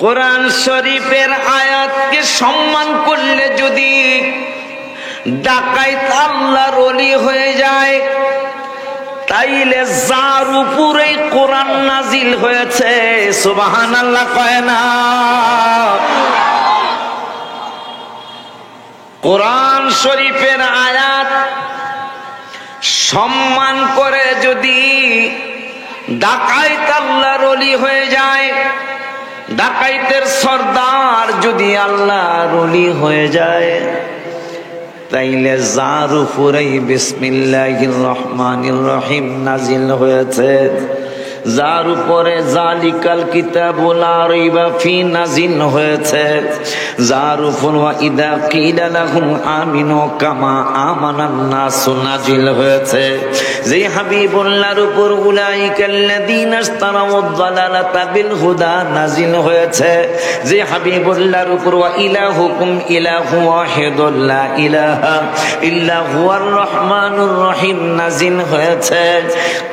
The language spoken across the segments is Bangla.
কোরআন শরীফের আয়াতকে সম্মান করলে যদি ডাকাইত আল্লাহর ওলি হয়ে যায়, তাইলে যার উপরে কোরআন নাজিল হয়েছে সুবহানাল্লাহ কয় না? কোরআন শরীফের আয়াত সম্মান করে যদি ডাকাইত আল্লাহর ওলি হয়ে যায়, ডাকাইতের সর্দার যদি আল্লাহর ওলি হয়ে যায়, তাইলে যার উপরেই বিসমিল্লাহির রহমানির রহিম নাজিল হয়েছে, যার উপরে জালিকাল কিতাবুল লা রাইবা ফি নাজিল হয়েছে, যার উপর ওয়া ইদা কিলা লাহুম আমিনু কামা আমানান নাস নাজিল হয়েছে, যে হাবিবুল্লাহর উপর উলাইকাল্লাযীনা ইশতারাউদ দালালাতা বিল হুদা নাজিল হয়েছে, যে হাবিবুল্লাহর উপর ওয়া ইলাহুকুম ইলাহু ওয়াহিদুল লা ইলাহা ইল্লা হুয়ার রহমানুর রহিম নাজিল হয়েছে।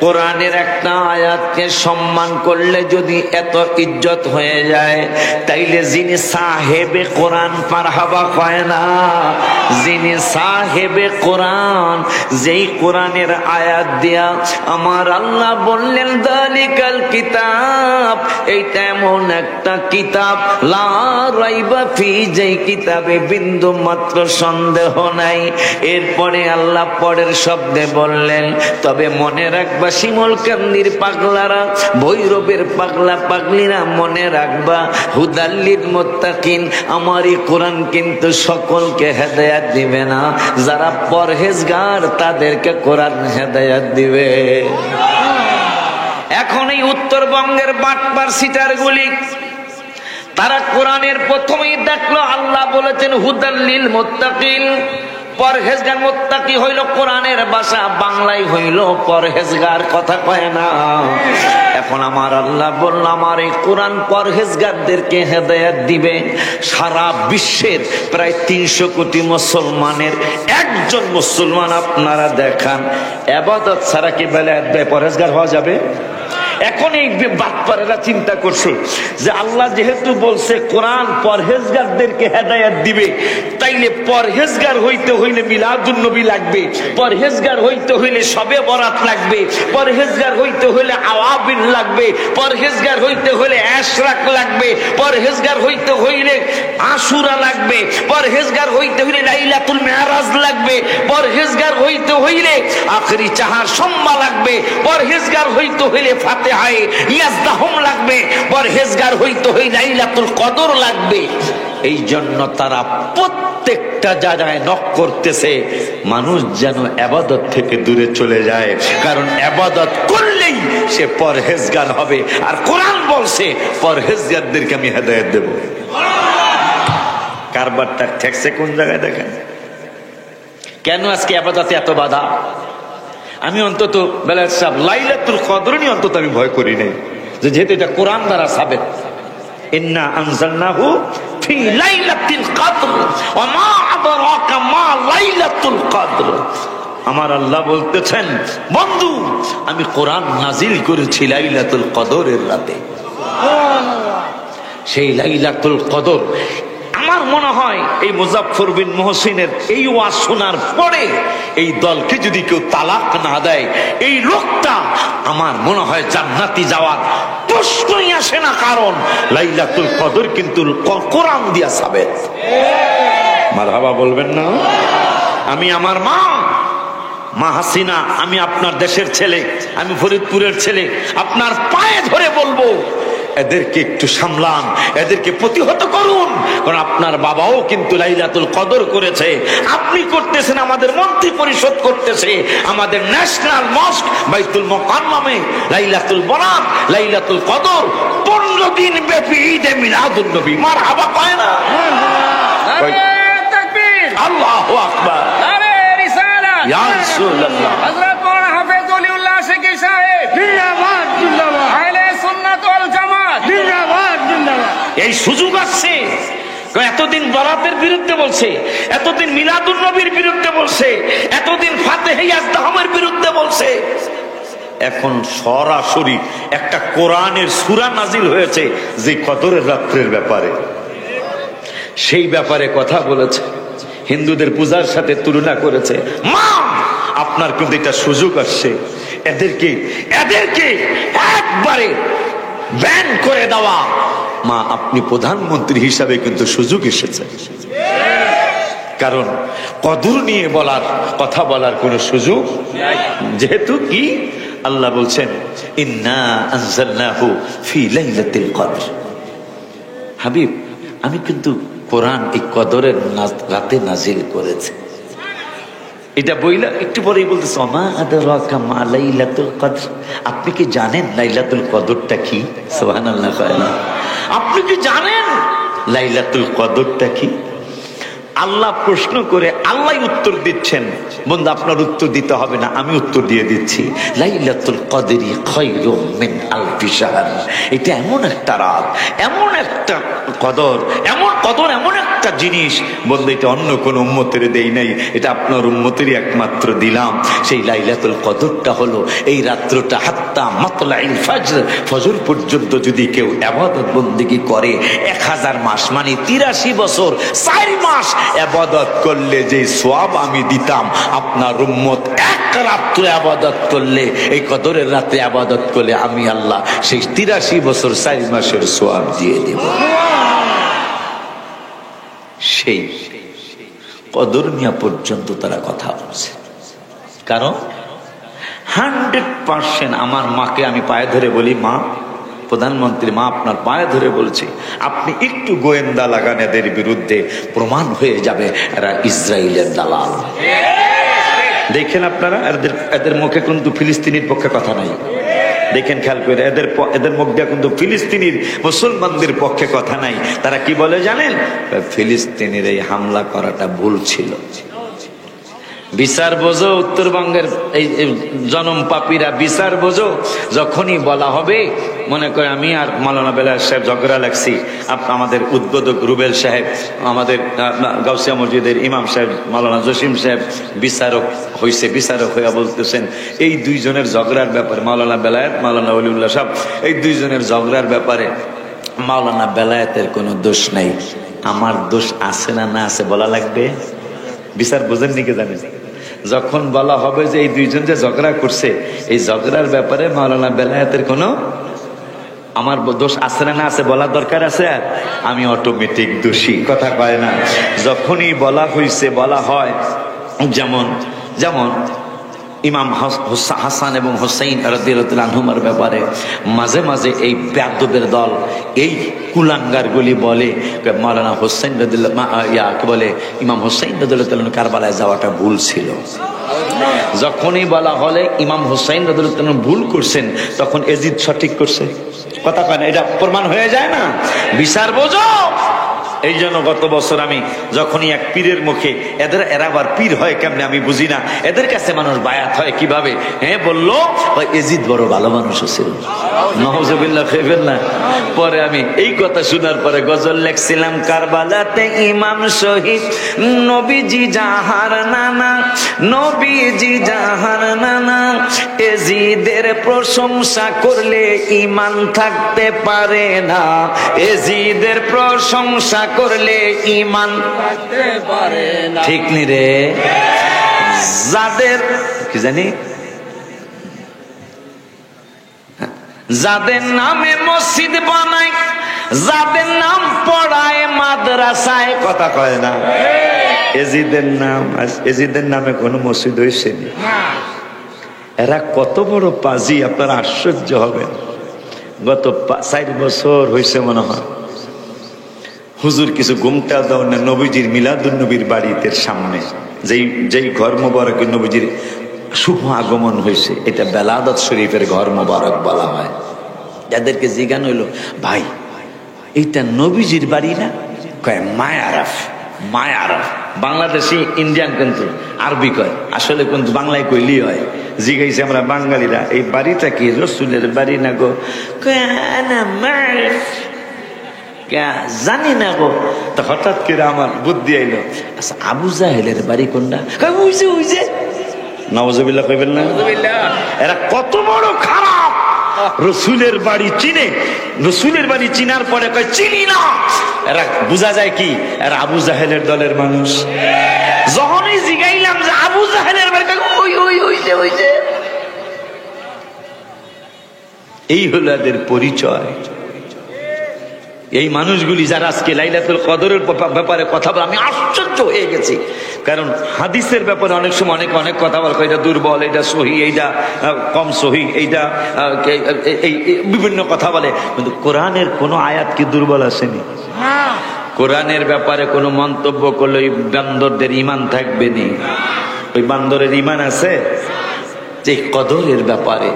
কোরআনের একটা আয়াতকে সম্মান করলে যদি এত ইজ্জত হয়ে যায়, তাইলে যিনি সাহেবে কোরআন মারহাবা কয় না? যিনি সাহেবে কোরআন, যেই কোরআনের আয়াত দিয়া আমার আল্লাহ বললেন যালিকাল কিতাব, এইটা এমন একটা কিতাব লা রাইবা ফি, যেই কিতাবে বিন্দু মাত্র সন্দেহ নাই। এরপরে আল্লাহ পরের শব্দে বললেন, তবে মনে রাখবা শিমুল কান্দির পাগলারা, ভৈরবের পাগলা পাগলিরা, মনে রাখবা হুদাল্লিল মুত্তাকিন, আমার এই কোরআন কিন্তু সকলকে হেদায়েত দিবে না, যারা পরহেজগার তাদেরকে কোরআন হেদায়েত দিবে। এখন এই উত্তরবঙ্গের বাটপার সিটারগুলি, তারা কোরআনের প্রথমেই দেখলো আল্লাহ বলেছেন হুদাল্লিল মুত্তাকিন, পরহেজগার। মুত্তাকি হইল কোরআনের ভাষা, বাংলায় হইল পরহেজগার, কথা কয় না? এখন আমার আল্লাহ বলল আমার এই কোরআন পরহেজগারদেরকে হেদায়েত দিবে। সারা বিশ্বের প্রায় 300 কোটি মুসলমানের একজন মুসলমান আপনারা দেখান ইবাদত ছাড়া কি পরহেজগার হওয়া যাবে? এখন এই বাটপারেরা চিন্তা করছে যে আল্লাহ যেহেতু বলছে কোরআন পরহেজগারদেরকে হেদায়েত দিবে, তাইলে পরহেজগার হইতে হইলে মিলাদুন নবী লাগবে, পরহেজগার হইতে হইলে শবে বরাত লাগবে, পরহেজগার হইতে হইলে আওয়াবিল লাগবে, পরহেজগার হইতে হইলে আশরাক লাগবে, পরহেজগার হইতে হইলে আশুরা লাগবে, পরহেজগার হইতে হইলে লাইলাতুল মেরাজ লাগবে, পরহেজগার হইতে হইলে আখরি চাহার সম্মা লাগবে, পরহেজগার হইতে হইলে ফাতিহায়ে ইয়াজদাহুম লাগবে, পরহেজগার হইতে হইলে লাইলাতুল কদর লাগবে। এই জন্য তারা প্রত্যেকটা জায়গায় নক করতেছে মানুষ যেন ইবাদত থেকে দূরে চলে যায়, কারণ ইবাদত করলেই সে পরহেজগার হবে। আর কোরআন বলছে পরহেজগারদেরকে আমি হেদায়েত দেব। কারবারটা ঠেকছে কোন জায়গায় দেখেন? কেন আজকে ইবাদতে এত বাধা? আমি অন্তত বেলায়েত সাহেব লাইলাতুল কদর নিয়ে অন্তত আমি ভয় করি নাই, যেহেতু এটা কোরআন দ্বারা সাবেত। ইন্না আনজালনাহু ফি লাইলাতিল কদর ওয়া মা আদরাকা মা লাইলাতুল কদর। আমার আল্লাহ বলতেছেন বন্ধু আমি কোরআন নাজিল করেছি লাইলাতুল কদরের রাতে। সেই লাইলাতুল কদর আমার মনে হয় এই মুজাফফর বিন মুহসিনের এই ওয়াজ শোনার পরে এই দলকে যদি কেউ তালাক না দেয়, এই লোকটা আমার মনে হয় জান্নাতি যাওয়ার প্রশ্নই আসে না, কারণ লাইলাতুল কদর কিন্তু কোরআন দিয়া সাবেত। মারহাবা বলবেন না? আমি আমার মা হাসিনা, আমি আপনার দেশের ছেলে, আমি ফরিদপুরের ছেলে, আপনার পায়ে ধরে বলবো এদেরকে একটু সামলান, এদেরকে প্রতিহত করুন, কারণ আপনার বাবাও কিন্তু লাইলাতুল কদর করেছে, আপনি করতেছেন, আমাদের মন্ত্রী পরিষদ করতেছে, আমাদের ন্যাশনাল মস্ক বাইতুল মুকাররমে লাইলাতুল বরাত লাইলাতুল কদর 15 দিন ব্যাপী ঈদে মিলাদুন নবী। মারহাবা কয় না? তাকবীর, আল্লাহু আকবার, নারে রিসালাত, ইয়া রাসূলুল্লাহ, হযরত মাওলানা হাফেজ ওলিউল্লাহ শেখী সাহেব জিন্দাবাদ, জিন্দাবাদ, আহলে সুন্নাত ওয়াল জামাত জিন্দাবাদ, জিন্দাবাদ। এই সুযোগ আসছে, এতদিন বরাতের বিরুদ্ধে বলছে, এতদিন মিলাদুন নবীর বিরুদ্ধে বলছে, এতদিন ফাতিহায়ে ইয়াজদাহুমের বিরুদ্ধে বলছে, এখন সরাসরি একটা কোরআনের সূরা নাজিল হয়েছে যে কদরের রাত্রের ব্যাপারে, সেই ব্যাপারে কথা বলেছে, হিন্দুদের পূজার সাথে তুলনা করেছে। মা, আপনার কিন্তু এটা সুযোগ আসছে, এদেরকে একবারে ব্যান করে দেওয়া। মা, আপনি প্রধানমন্ত্রী হিসাবে কিন্তু সুযোগ এসেছে, কারণ কদর নিয়ে কথা বলার কোন সুযোগ, যেহেতু কি আল্লাহ বলছেন ইন্না আনজালনাহু ফি লাইলাতিল কদর। হাবিব, আমি কিন্তু কোরআন এই কদরের রাতে নাজিল করেছি। এটা বইলা একটু পরেই বলতেছে ওমা আদরাকা মা লাইলাতুল কদর। আপনি কি জানেন লাইলাতুল কদরটা কি? সুবহানাল্লাহ। আপনি কি জানেন লাইলাতুল কদরটা কি? আল্লাহ প্রশ্ন করে আল্লাহ উত্তর দিচ্ছেন। বন্ধু, আপনার উত্তর দিতে হবে না, আমি উত্তর দিয়ে দিচ্ছি। লাইলাতুল কদরি খায়রুম মিন আলফি শাহর। এটা এমন একটা রাত, এমন একটা কদর, এমন একটা জিনিস, বন্ধু, এটা অন্য কোন উম্মতের দেই নাই, এটা আপনার উম্মতেরই একমাত্র দিলাম। সেই লাইলাতুল কদরটা হলো এই রাত্রটা হাত্তা মাতলাইল ফজর, ফজর পর্যন্ত যদি কেউ ইবাদত বন্দেগী করে 1000 মাস মানে 83 বছর 4 মাস ইবাদত করলে যে সওয়াব আমি দিতাম, আপনার উম্মত এক রাত্র ইবাদত করলে, এই কদরের রাতে ইবাদত করলে আমি আল্লাহ সেই 83 বছর 4 মাসের সওয়াব দিয়ে দেব। সেই কদর নিয়া পর্যন্ত তারা কথা বলছে, কারণ 100% আমার মাকে আমি পায়ে ধরে বলি, মা, প্রধানমন্ত্রী মা, আপনার পায়ে ধরে বলছি, আপনি একটু গোয়েন্দা লাগান এদের বিরুদ্ধে, প্রমাণ হয়ে যাবে এরা ইসরায়েলের দালাল। দেখেন আপনারা, এদের মুখে কিন্তু ফিলিস্তিনির পক্ষে কথা নাই। দেখেন, খেয়াল করে, এদের মুখ দিয়ে কিন্তু ফিলিস্তিনির মুসলমানদের পক্ষে কথা নাই। তারা কি বলে জানেন? ফিলিস্তিনির এই হামলা করাটা ভুল ছিল। বিচার বোঝো, উত্তরবঙ্গের এই জনম পাপীরা বিচার বোঝো। যখনই বলা হবে, মনে করে আমি আর মাওলানা বেলাল সাহেব ঝগড়া লাগছি, আমাদের উদ্বোধক রুবেল সাহেব, আমাদের গাউসিয়া মসজিদের ইমাম সাহেব মাওলানা জসিম সাহেব বিচারক হয়েছে, বিচারক হইয়া বলতেছেন এই দুইজনের ঝগড়ার ব্যাপারে, মাওলানা বেলায়েত, মাওলানা ওলিউল্লাহ সাহেব, এই দুইজনের ঝগড়ার ব্যাপারে মাওলানা বেলায়েতের কোনো দোষ নাই, আমার দোষ আছে না না আছে বলা লাগবে। বিচার বোঝেন নিকে জানেন, যখন বলা হবে যে এই দুইজন যে ঝগড়া করছে, এই ঝগড়ার ব্যাপারে মাওলানা বেলায়েতের কোনো আমার দোষ আছে না না আছে বলার দরকার আছে, আর আমি অটোমেটিক দোষী, কথা কয় না। যখনই বলা হয়েছে, বলা হয়, যেমন ইমাম হাসান এবং হোসাইন রাদিয়াল্লাহু আনহুমার ব্যাপারে মাঝে মাঝে এই বেয়াদবের দল, এই কুলাঙ্গারগুলি বলে মাওলানা হোসাইন রাদিয়াল্লাহু বলে ইমাম হোসাইন রাদিয়াল্লাহু আনহু কারবালায় যাওয়াটা ভুল ছিল। যখনই বলা হলে ইমাম হোসাইন রাদিয়াল্লাহু আনহু ভুল করছেন, তখন এজিদ সঠিক করছে, কথা কয় না, এটা প্রমাণ হয়ে যায় না। বিচার বোঝো। এই জন্য গত বছর আমি যখনই এক পীরের মুখে, এরা আবার পীর হয় কেমনে আমি বুঝি না, এদের কাছে মানুষ বায়াত হয় কিভাবে, হ্যাঁ বললো এজিদ বড় ভালো মানুষ ছিল, নাউজুবিল্লাহ খেবেন না। পরে আমি এই কথা শোনার পরে গজল লেখছিলাম, কারবালাতে ইমাম শহীদ নবীজি জাহার নানা, নবীজি জাহার নানা, এজিদের প্রশংসা করলে ঈমান থাকতে পারে না, এজিদের প্রশংসা করলে ঈমান থাকতে পারে না, ঠিক নি রে? যাদের কি জানি, যাদের নামে মসজিদ বানায়, যাদের নাম পড়ায় মাদ্রাসায়, কথা কয় না, এজিদের নামে কোন মসজিদ হয়েছে না। এরা কত বড় পাজি, আপনারা আশ্চর্য হবেন। গত 4 বছর হয়েছে মনে হয়, হুজুর কিছু ঘুমটা দাও না, নবীজির মিলাদুন নবীর বাড়িতে সামনে যেই ঘর মোবারকের নবীজির শুভ আগমন হয়েছে, এটা বেলাদত শরীফের ঘর মোবারক বলা হয়। যাদেরকে জিজ্ঞান হইল, ভাই এইটা নবীজির বাড়ি না? কয় মায়ারাফ। মায়ারাফ বাংলাদেশি ইন্ডিয়ান কিন্তু আরবি কয়, আসলে কিন্তু বাংলায় কইলি হয়। জিজ্ঞাসা আমরা বাঙালিরা, এই বাড়িটা কি রসুলের বাড়ি না গো? জানি না গো। তো হঠাৎ করে আমার বুদ্ধি আইলো, আচ্ছা আবু জাহেলের বাড়ি কোনটা? নাউজুবিল্লাহ কইবেন না? এরা কত বড় খারাপ! রসুলের বাড়ি চিনে, রসুলের বাড়ি চিনার পরে কয় চিনি না। এরা বোঝা যায় কি এরা আবু জাহেলের দলের মানুষ। যখনই জিগাইলাম যে আবু জাহেলের বাড়ি, ওই ওই ওই যে এই হলো এদের পরিচয়। এই মানুষগুলি যারা আজকে লাইলাতুল কদরের ব্যাপারে কথা বলে, আমি আশ্চর্য হয়ে গেছি। কারণ হাদিসের ব্যাপারে অনেক সময় অনেক কথা বলে, এটা দুর্বল, এটা সহি, এইটা কম সহি, এইটা এই বিভিন্ন কথা বলে, কিন্তু কোরআনের কোনো আয়াত কি দুর্বল আসেনি? কোরআনের ব্যাপারে কোনো মন্তব্য করলে ওই বান্দরদের ইমান থাকবে নি? ওই বান্দরের ইমান আছে? যে কদরের ব্যাপারে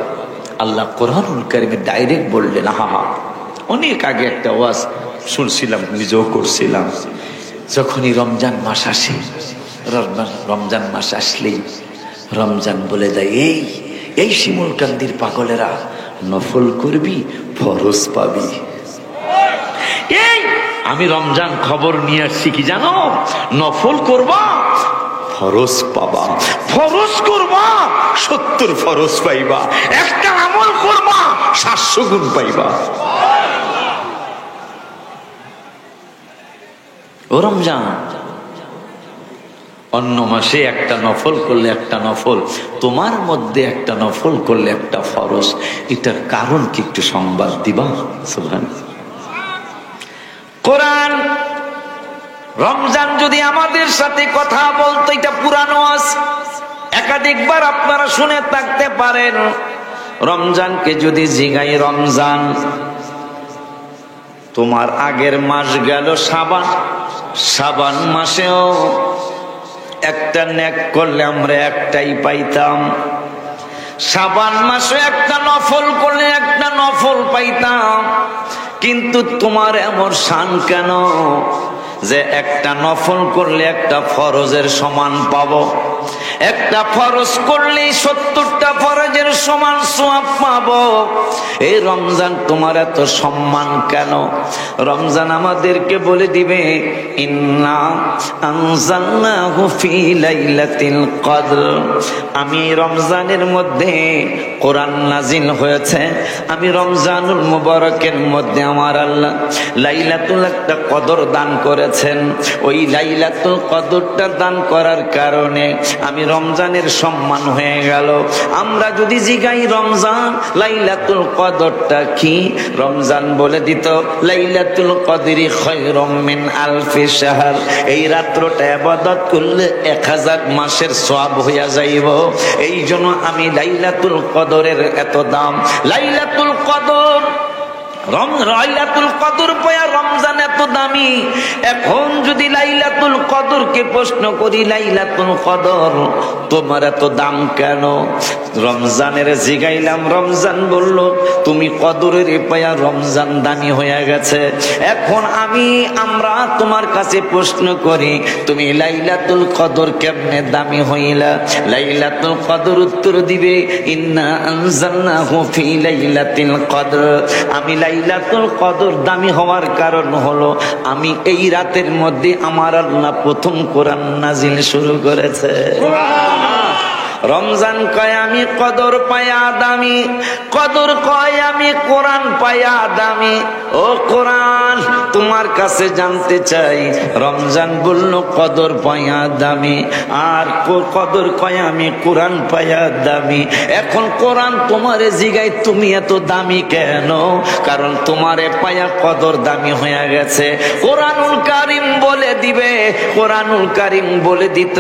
আল্লাহ কোরআনুল কারীমে ডাইরেক্ট বললেন। হা অনেক আগে একটা ওয়াজ শুনছিলাম, নিজেও করছিলাম। যখনই রমজান মাস আসে, রমজান মাস আসলেই রমজান বলে দেয়, এই শিমুলকান্দির পাগলেরা নফল করবি, ফরজ পাবি। এই আমি রমজান খবর নিয়ে আসছি কি জানো? নফল করবা, ফরজ পাবা। ফরজ করবা, 70 ফরজ পাইবা। একটা আমল করবা, 700 গুণ পাইবা। ও রমজান, অন্য মাসে একটা নফল করলে একটা নফল, তোমার মধ্যে একটা নফল করলে একটা ফরজ। এটার কারণ কি একটু সংবাদ দিবা? সুবহানাল্লাহ। কোরআন রমজান যদি আমাদের সাথে কথা বলতো, এটা পুরানো আছে, একাধিকবার আপনারা শুনে থাকতে পারেন। রমজানকে যদি জিগাই, রমজান তোমার আগের মাস গেল শাবান, শাবান মাসেও একটা নেক করলে আমরা একটাই পাইতাম, শাবান মাসে একটা নফল করলে একটা নফল পাইতাম। কিন্তু তোমার এমন শান কেন যে একটা নফল করলে একটা ফরজের সমান পাবো? একটা ফরজ করলে 70টা ফরজের সমান সওয়াব পাবো। এই রমজান তোমার এত সম্মান কেন? রমজান আমাদেরকে বলে দিবে, ইন্না আনজালনাহু ফি লাইলাতিল কদর। আমি রমজানের মধ্যে কোরআন নাজিল হয়েছে, আমি রমজানুল মুবারকের মধ্যে আমার আল্লাহ লাইলাতুল একটা কদর দান করেছেন। ওই লাইলাতুল কদরটা দান করার কারণে আমি রমজানের সম্মান হয়ে গেল। আমরা যদি জিগাই রমজান লাইলাতুল কদরটা কি, রমজান বলে দিত লাইলাতুল কদরি খায়রুম মিন আলফি শাহর। এই রাত্রটা ইবাদত করলে 1000 মাসের সওয়াব হইয়া যাইব। এই জন্য আমি লাইলাতুল কদরের এত দাম। লাইলাতুল কদর, লাইলাতুল কদর পায়া রমজান এত দামি। এখন যদি লাইলাতুল কদরকে প্রশ্ন করি, লাইলাতুল কদর তোমার এত দাম কেন? রমজানের জিগাইলাম, রমজান বলল তুমি কদরের পায়া রমজান দামি হয়ে গেছে। এখন আমরা তোমার কাছে প্রশ্ন করি, তুমি লাইলাতুল কদর কেমনে দামি হইলা? লাইলাতুল কদর উত্তর দিবে, ইন্না আনজালনাহু ফি লাইলাতিল কদর। আমি লাইলাতুল কদর দামি হওয়ার কারণ হলো আমি এই রাতের মধ্যে আমার আল্লাহ প্রথম কোরআন নাজিল শুরু করেছে। রমজান কয় আমি কদর পায়া দামি, কদর কয় আমি কোরআন পায়া দামি। ও কোরআন তোমার কাছে জানতে চাই, রমজান বলল কদর পায়া দামি, আর কদর কয় আমি কোরআন পায়া দামি। এখন কোরআন তোমারে জিগাই তুমি এত দামি কেন? কারণ তোমারে পায়া কদর দামি হয়ে গেছে। কোরআনুল কারীম বলে দিবে, কোরআনুল কারীম বলে দিত,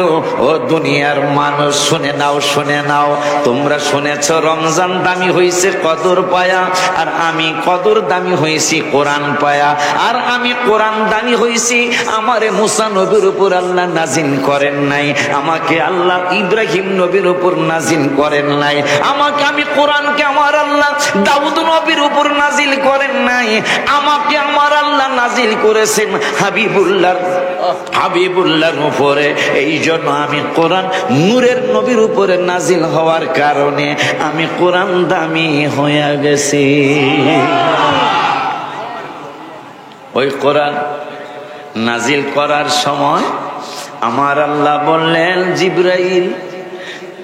ও দুনিয়ার মানুষ শুনে নাও, শুনে নাও, তোমরা শুনেছ রমজান দামি হইছে কদর পায়া, আর আমি কদর দামি হইছি কোরআন পায়া। আর আমি কোরআন দামি হইছি, আমারে মুসা নবীর উপর আল্লাহ নাজিল করেন নাই, আমাকে আল্লাহ ইব্রাহিম নবীর উপর নাজিল করেন নাই, আমি কোরআনকে আমার আল্লাহ দাউদ নবীর উপর নাজিল করেন নাই, আমাকে আমার আল্লাহ নাজিল করেছেন হাবিবুল্লাহর উপরে। এই জন্য আমি কোরআন নূরের নবীর উপরে নাজিল হওয়ার কারণে আমি কোরআন দামি হয়ে গেছি। ওই কোরআন নাজিল করার সময় আমার আল্লাহ বললেন, জিবরাইল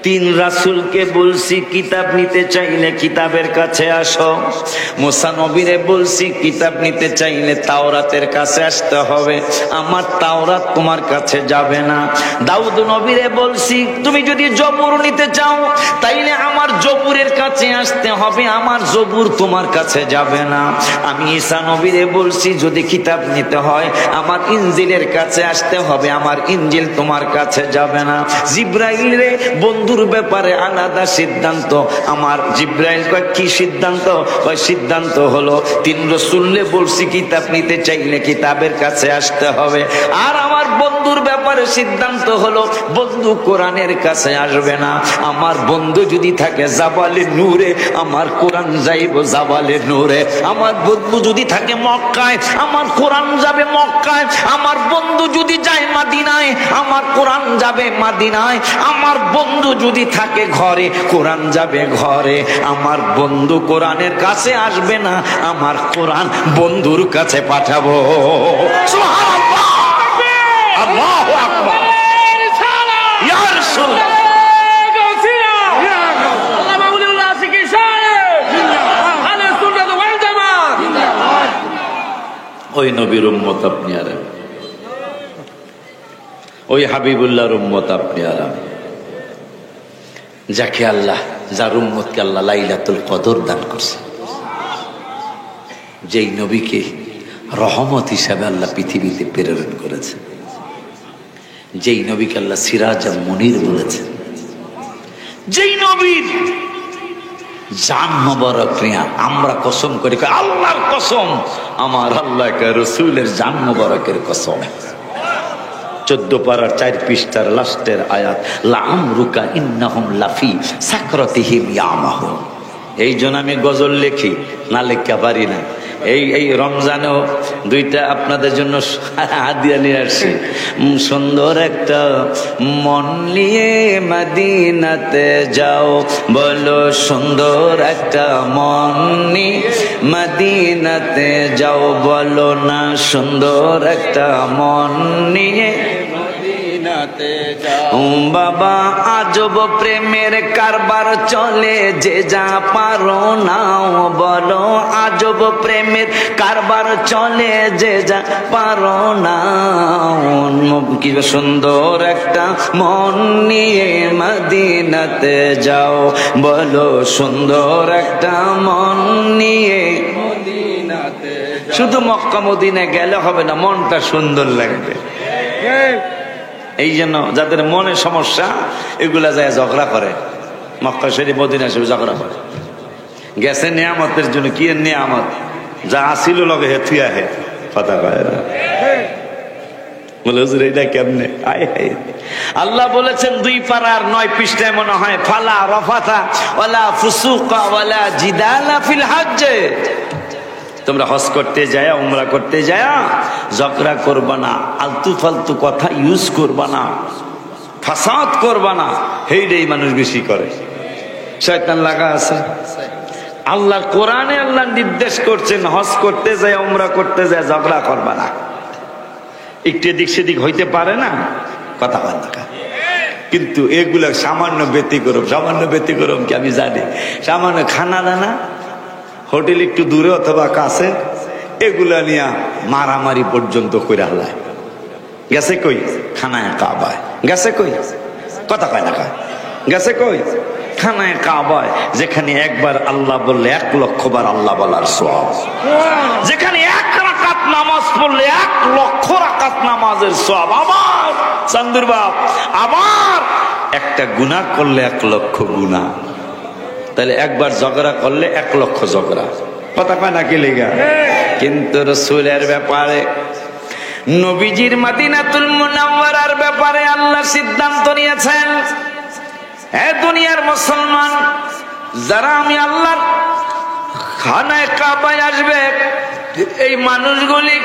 তিন রাসূলকে বলছি কিতাব নিতে চাইলে কিতাবের কাছে আসো। মুসা নবীরে বলছি কিতাব নিতে চাইলে তাওরাতের কাছে আসতে হবে, আমার তাওরাত তোমার কাছে যাবে না। দাউদ নবীরে বলছি তুমি যদি জবুর নিতে চাও তাইলে আমার জবুরের কাছে আসতে হবে, আমার জবুর তোমার কাছে যাবে না। আমি ঈসা নবীরে বলছি যদি কিতাব নিতে হয় আমার ইনজিলের কাছে আসতে হবে, আমার ইনজিল তোমার কাছে যাবে না। জিব্রাইল রে বন্ধুর ব্যাপারে আলাদা সিদ্ধান্ত, আমার জিব্রাইল কয় কি সিদ্ধান্ত? কয় সিদ্ধান্ত হলো তিন রাসূলকে বলছি কিতাব নিতে চাইলে কিতাবের কাছে আসতে হবে, আর আমার বন্ধুর ব্যাপারে সিদ্ধান্ত হলো বন্ধু কোরআনের কাছে আসবে না। আমার বন্ধু যদি থাকে জাবালে নূরে আমার কোরআন যাইব জাবালে নূরে, আমার বন্ধু যদি থাকে মক্কায় আমার কোরআন যাবে মক্কায়, আমার বন্ধু যদি যায় মাদিনায় আমার কোরআন যাবে মাদিনায়, আমার বন্ধু যদি থাকে ঘরে কোরআন যাবে ঘরে। আমার বন্ধু কোরআনের কাছে আসবে না, আমার কোরআন বন্ধুর কাছে পাঠাবো। সুবহানাল্লাহ, আল্লাহু আকবার, ইয়া রাসূলুল্লাহ। ওই নবীর উম্মত আপনি আর আমি, ওই হাবিবুল্লাহর উম্মত আপনি আর আমি, যাকে আল্লাহ, যার উম্মতকে আল্লাহ লাইলাতুল কদর দান করছে, যেই নবীকে রহমত হিসাবে আল্লাহ পৃথিবীতে প্রেরণ করেছে, যেই নবীকে আল্লাহ সিরাজ মুনির বলেছেন, যেই নবীর জান মোবারক নিয়া আমরা কসম করি, আল্লাহর কসম, আমার আল্লাহ রাসূলের জান মোবারকের কসম। 14 পারার 4 পৃষ্ঠার লাস্টের আয়াত, লাআমরুকা ইন্নাহুম লাফি সাকরাতিহিম ইয়ামাহুন। এই জন্য আমি গজল লিখি, না লেখা পারি না। এই রমজানেও 2টা আপনাদের জন্য হাদিয়া নিয়ে আসছি। সুন্দর একটা মন নিয়ে মদিনাতে যাও, বলো সুন্দর একটা মন নিয়ে মদিনাতে যাও, বলো না সুন্দর একটা মন নিয়ে বাবা। আজব প্রেমের কারবার চলে যে যা পারো নাও, বলো আজব প্রেমের কারবার চলে যে যা পারো নাও। কি সুন্দর একটা মন নিয়ে মদিনাতে যাও, বলো সুন্দর একটা মন নিয়ে মদিনাতে। শুধু মক্কা মদিনা গেলে হবে না, মনটা সুন্দর লাগবে। এই জন্য যাদের মনে সমস্যা এগুলা যায় ঝগড়া করে, মক্কা শরীফ মদিনা শরীফ ঝগড়া করে। গেছে নিয়ামতের জন্য, কি নিয়ামত? যা আসিল লগে হেথি আহে, কথা কয় না, বলে হুজুর এটা কেমনে? আল্লাহ বলেছেন 2 পারার 9 পৃষ্ঠায় মনে হয়, ফালা রাফাতা ওয়ালা ফুসুকা ওয়ালা জিদালা ফিল হজ্জ। তোমরা হজ করতে যায়, উমরা করতে যায়, ঝগড়া করবা না, আলতু ফালতু কথা ইউজ করবা না, ফাসাদ করবা না। হেইটাই মানুষ বেশি করে, শয়তান লাগা আছে। আল্লাহর কোরআনে আল্লাহ নির্দেশ করছেন হজ করতে যায়, উমরা করতে যায় ঝগড়া করবা না। একটু এদিক সেদিক হইতে পারে না, কথা বল না। কিন্তু এগুলা সামান্য ব্যতিক্রম, সামান্য ব্যতিক্রম কি আমি জানি। সামান্য খানা দানা, হোটেল একটু দূরে অথবা কাছে, এগুলা নিয়ে মারামারি পর্যন্ত করে হালায়। গেছে কই? খানায় কাবায় গেছে কই? কথা কয় না কয় গেছে কই? খানায় কাবায়, যেখানে একবার আল্লাহ বললে 1 লক্ষ বার আল্লাহ বলার সওয়াব, যেখানে 1 রাকাত নামাজ পড়লে 1 লক্ষ রাকাত নামাজের সওয়াব। আবার চান্দুর বাপ, আবার একটা গুনাহ করলে 1 লক্ষ গুনাহ। তাহলে একবার ঝগড়া করলে 1 লক্ষ ঝগড়া, কথা কয় না কি লেগা? কিন্তু রাসূলের ব্যাপারে, নবীজির মদিনাতুল মুনাওয়ারার ব্যাপারে আল্লাহ সিদ্ধান্ত নিয়েছেন, হে দুনিয়ার মুসলমান, যারা আমি আল্লাহর খানায় কাবায় আসবে, এই মানুষগুলি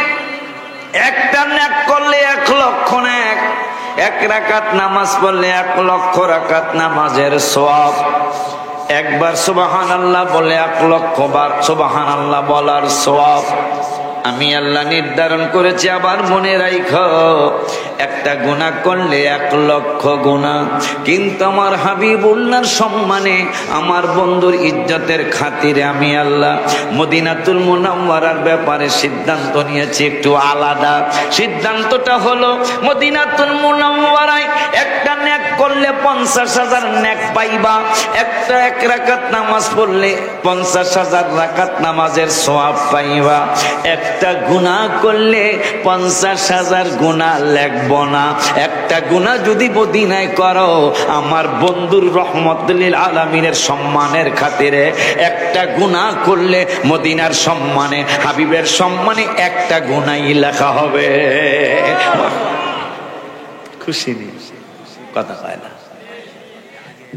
একটা নেক করলে 1 লক্ষ নেক, 1 রাকাত নামাজ পড়লে 1 লক্ষ রাকাত নামাজের সওয়াব। একবার সুবহানাল্লাহ বলে 1 লক্ষ বার সুবহানাল্লাহ বলার সওয়াব। আমি আল্লাহ নির্ধারণ করেছি, আবার মনে রাখো, একটা গুনাহ করলে 1,00,000 গুনাহ। কিন্তু আমার হাবিবুল্লাহর সম্মানে, আমার বন্ধুর ইজ্জতের খাতিরে আমি আল্লাহ মদিনাতুল মুনাওয়ারার ব্যাপারে সিদ্ধান্ত নিয়েছি একটু আলাদা। সিদ্ধান্তটা হলো, মদিনাতুল মুনাওয়ারায় একটা নেক করলে 50,000 নেক পাইবা। একটা 1 রাকাত নামাজ পড়লে 50,000 রাকাত নামাজের সওয়াব পাইবা। একটা গুনাহ করলে 50,000 গুনাহ লাগবে না। একটা গুনাহ যদি মদিনায় করো, আমার বন্ধুর রহমতুল লিল আলামিনের সম্মানের খাতিরে, একটা গুনাহ করলে মদিনার সম্মানে, হাবিবের সম্মানে একটা গুনাহই লেখা হবে। খুশি নেই কথা কয় না।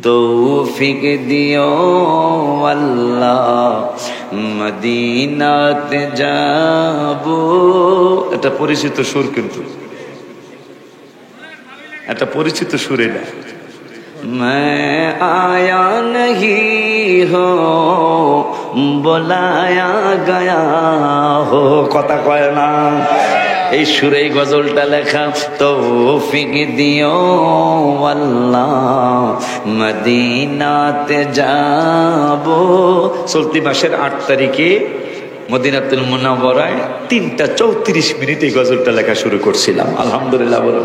তৌফিক দিও আল্লাহ মদিনাতে যাবো। এটা পরিচিত সুর, কিন্তু এটা পরিচিত সুরে না। मैं आया नहीं हो बुलाया गया हो, কথা কয় না। এই সুরে গজলটা লেখা। তৌফিক দিও আল্লাহ মদিনাতে যাবো। চলতি মাসের 8 তারিখে মদিনাতুল মুনাওয়ারায় 3:34 এই গজলটা লেখা শুরু করছিলাম। আলহামদুলিল্লাহ বলো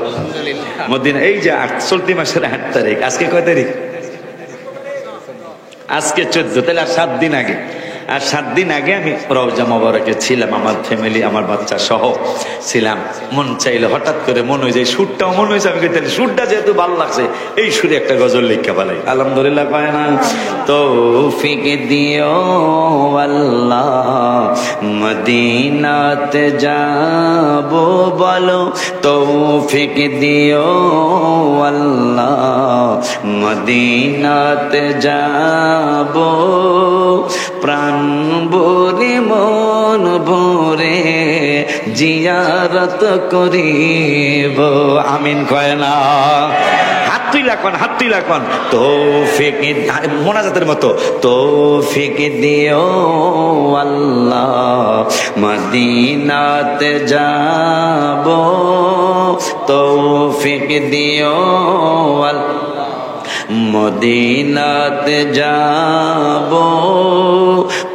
মদিনা। এই যে চলতি মাসের 8 তারিখ, আজকে কয় তারিখ? আজকে 14, তাহলে আর 7 দিন আগে। আর 7 দিন আগে আমি রওজা মোবারকে ছিলাম, আমার ফ্যামিলি, আমার বাচ্চা সহ ছিলাম। মন চাইলে হঠাৎ করে মনে হয় যে সুরটাও মনে হয়েছে, আমি তাহলে সুরটা যেহেতু ভালো লাগছে, এই সুরে একটা গজল লিখা পালাই। আলহামদুলিল্লাহ পায় না। তৌফিক দিও আল্লাহ মদিনাতে যাবো, বলো তৌফিক দিও আল্লাহ মদিনাতে যাবো। প্রাণ ভরে মন ভরে জিয়ারত করিব। আমিন কয় না? হাত তুই লাখন তৌফিক, মোনাজাতের মতো। তৌফিক দিও আল্লাহ মদিনাতে যাবো। তৌফিক দিও আল্লাহ মদিনাতে যাবো।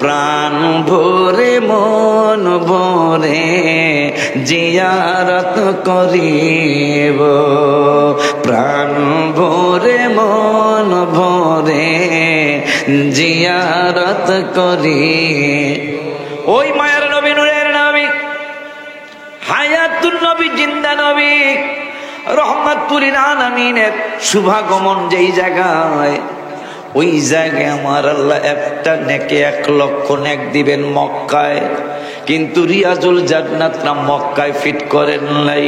প্রাণ ভরে মন ভরে জিয়ারত করিব। প্রাণ ভরে মন ভরে জিয়ারত করি। ওই মায়ার নবী, নূরের নবী, হায়াতুন নবী, জিন্দা নবী, রহমাতুল লিল আলামিনের শুভাগমন যেই জায়গায়, ওই জায়গায় আমার আল্লাহ একটা নেকে 1,00,000 নেক দিবেন মক্কায়। কিন্তু রিয়াজুল জান্নাতরা মক্কায় ফিট করেন নাই।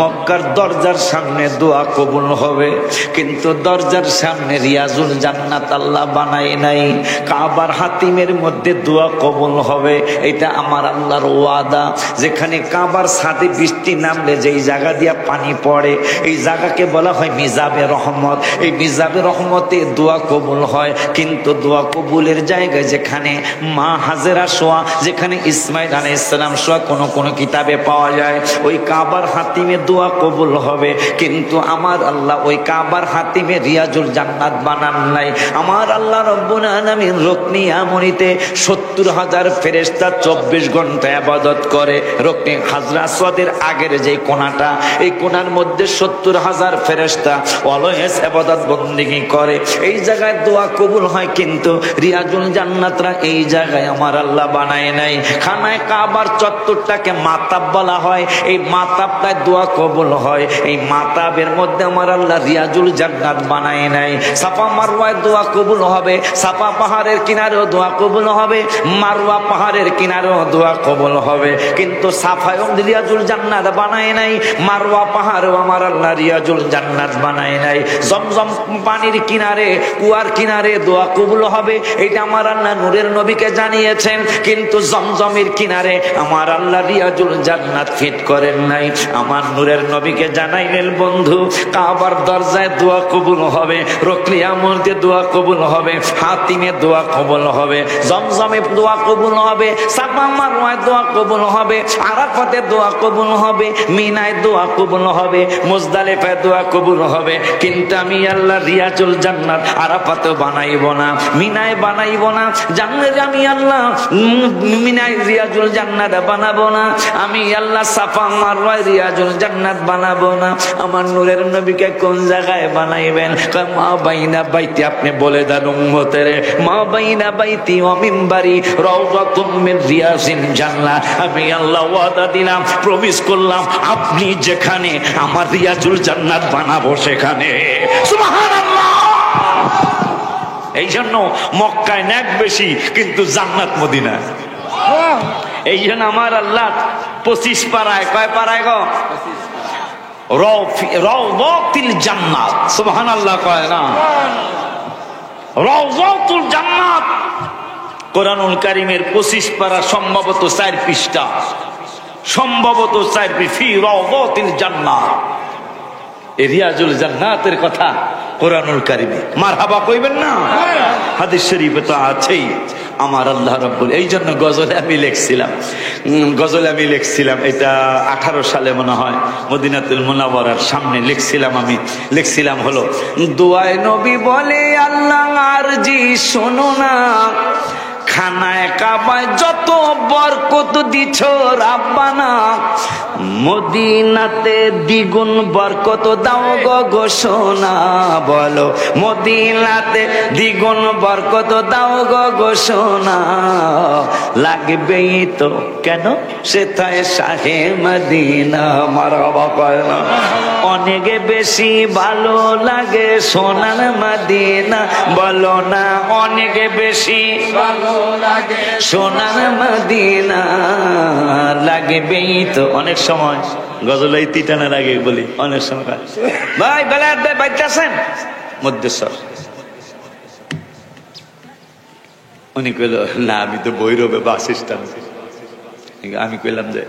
মক্কার দরজার সামনে দোয়া কবুল হবে, কিন্তু দরজার সামনে রিয়াজুল জান্নাত আল্লাহ বানায় নাই। কাবার হাতিমের মধ্যে দোয়া কবুল হবে, এটা আমার আল্লাহর ওয়াদা। যেখানে কাবার ছাদে বৃষ্টি নামলে যেই জায়গা দিয়া পানি পড়ে, এই জায়গাকে বলা হয় মিজাবে রহমত। এই মিজাবে রহমতে দোয়া কবুল হয়। কিন্তু দোয়া কবুলের জায়গায় যেখানে মা হাজেরা শোয়া, যেখানে ইসমাইল আলাইহিস সালাম শোয়া, কোন কিতাবে পাওয়া যায়, ওই কাবার হাতিমে দোয়া কবুল হবে। কিন্তু আমার আল্লাহ ওই কাবার হাতিমে রিয়াজুল জান্নাত বানান নাই। আমার আল্লাহ রব্বুল আলামিন রুকনি ইয়ামনিতে 70,000 ফেরেশতা 24 ঘন্টা ইবাদত করে। রুকনি হাজরা আসওয়াদের আগের যে কোণাটা, এই কোণার মধ্যে 70,000 ফেরেশতা অলওয়েজ ইবাদত বন্দেগী করে। এই জায়গায় দোয়া কবুল হয়, কিন্তু রিয়াজুল জান্নাতরা এই জায়গায় আমার আল্লাহ বানায় নাই। খানায় কাবার চত্বরটাকে মাতাব বলা হয়। এই মাতাবটায় দোয়া কবুল হয়। এই মাতাবের মধ্যে আমার আল্লাহ রিয়াজুল জান্নাত বানায় নাই। সাফা মারওয়ায় দোয়া কবুল হবে, সাফা পাহাড়ের কিনারেও দোয়া কবুল হবে, মারওয়া পাহাড়ের কিনারেও দোয়া কবুল হবে। কিন্তু সাফায়ও রিয়াজুল জান্নাত বানায় নাই, মারওয়া পাহাড়েও আমার আল্লাহ রিয়াজুল জান্নাত বানায় নাই। জমজম পানির কিনারে, কুয়ার কিনারে দোয়া কবুল হবে, এটা আমার আল্লাহ নূরের নবীকে জানিয়েছেন। কিন্তু জমজম জমজমের কিনারে আমার আল্লাহ রিয়াজুল জান্নাত ফিট করেন নাই। আমার নূরের নবীকে জানাইলেন, বন্ধু কাবার দরজায় দোয়া কবুল হবে, রকলিয়া মসজিদে দোয়া কবুল হবে, হাতিমে দোয়া কবুল হবে, জমজমে দোয়া কবুল হবে, সাফা মারওয়ায় দোয়া কবুল হবে, আরাফাতে দোয়া কবুল হবে, মিনায় দোয়া কবুল হবে, মুজদালিফায় দোয়া কবুল হবে। কিন্তু আমি আল্লাহ রিয়াজুল জান্নাত আরাফাতেও বানাইব না, মিনায় বানাইব না, জান্নাত আমি আল্লাহ মিনায় রিয়াজুল জান্নাত বানাবো না, আমি আল্লাহ সাফা মারওয়ায় রিয়াজুল জান্নাত বানাবো না। আমার নূরের নবীকে কোন জায়গায় বানাইবেন? মা বাইনা বাইতি, আপনি বলে দেন উম্মতের, মা বাইনা বাইতি ওয়া মিম্বারি রাউযাতুম মিন রিয়াজিল জান্নাহ। আমি আল্লাহ ওয়াদা দিলাম, প্রমিস করলাম, আপনি যেখানে আমার রিয়াজুল জান্নাত বানাবো সেখানে। সুবহানাল্লাহ। এই জন্য মক্কায় নেক বেশি, কিন্তু জান্নাত মদিনা। এই জন্য আমার আল্লাহ 25 পাড়ায়, কয় পাড়ায় গো? রাউযাতুল জান্নাত। সুবহানাল্লাহ কয় না? রাউযাতুল জান্নাত কোরআনুল কারীমের 25 পারা, সম্ভবত 4 পৃষ্ঠা, সম্ভবত 4 পৃষ্ঠা। ফি রাউযাতিল জান্নাত, রিয়াজুল জান্নাতের কথা কোরআনুল কারীমে। মারহাবা কইবেন না? হাদিস শরীফে তো আছেই। আমার আল্লাহ রাব্বুল, এই জন্য গজলে আমি লিখছিলাম, এটা 18 সালে মনে হয় মদিনাতুল মুনাওয়ারার সামনে লিখছিলাম হলো, দোয়ায় নবী বলে, আল্লাহ আরজি শোনো না, খানায় কাবায় যত বরকত দিছ রাব্বানা, মদিনাতে দ্বিগুণ বরকত দাও গো ঘোষণা। বলো মদিনাতে দ্বিগুণ বরকত দাও গো ঘোষণা, লাগবেই তো কেন সেথায় শাহে মদিনা। মারহাবা কয় না? অনেক বেশি ভালো লাগে সোনার মদিনা, বলো না অনেক বেশি ভালো লাগে সোনার মদিনা, লাগবেই তো। অনেক সময় গজলাই তিটানা লাগে বলি, অনেক সময় ভাই বেলার ভাই বাইতেছেন মধ্যেশ্বর, উনি কইল না আমি তো ভৈরবে বাস স্ট্যান্ড। আমি কইলাম যে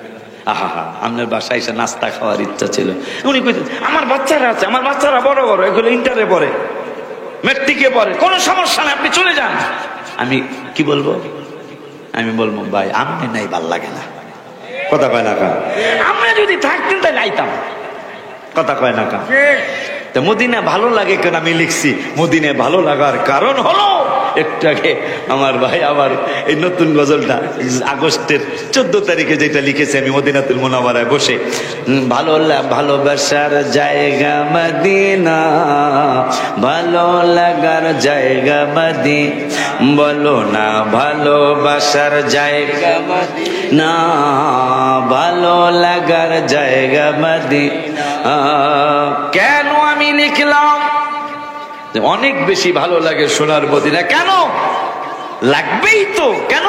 আহা আপনার বাসায় এসে নাস্তা খাওয়ার ইচ্ছা ছিল। উনি কইতেন আমার বাচ্চারা আছে, আমার বাচ্চারা বড় বড়, এগুলো ইন্টারে পড়ে, মেট্রিকে পড়ে, কোনো সমস্যা নেই, আপনি চলে যান। আমি কি বলবো? আমি বলবো ভাই আপনি নাই, ভাল লাগে না। কথা কয় না কা? আপনি যদি থাকতেন তাহলে আইতাম। কথা কয় না কা? তো মদিনা ভালো লাগে কেন? আমি লিখছি মদিনা ভালো লাগার কারণ হলো, একটু আগে আমার ভাই আবার এই নতুন গজলটা আগস্টের 14 তারিখে যেটা লিখেছে আমি মদিনাতুল মুনাওয়ারায় বসে, ভালোবাসার জায়গা মদিনা, ভালো লাগার জায়গা মদিনা, বলো না ভালোবাসার জায়গা মদিনা, ভালো লাগার জায়গা মদিনা। কেন আমি লিখলাম অনেক বেশি ভালো লাগে সোনার মদিনা? কেন লাগবেই তো, কেন?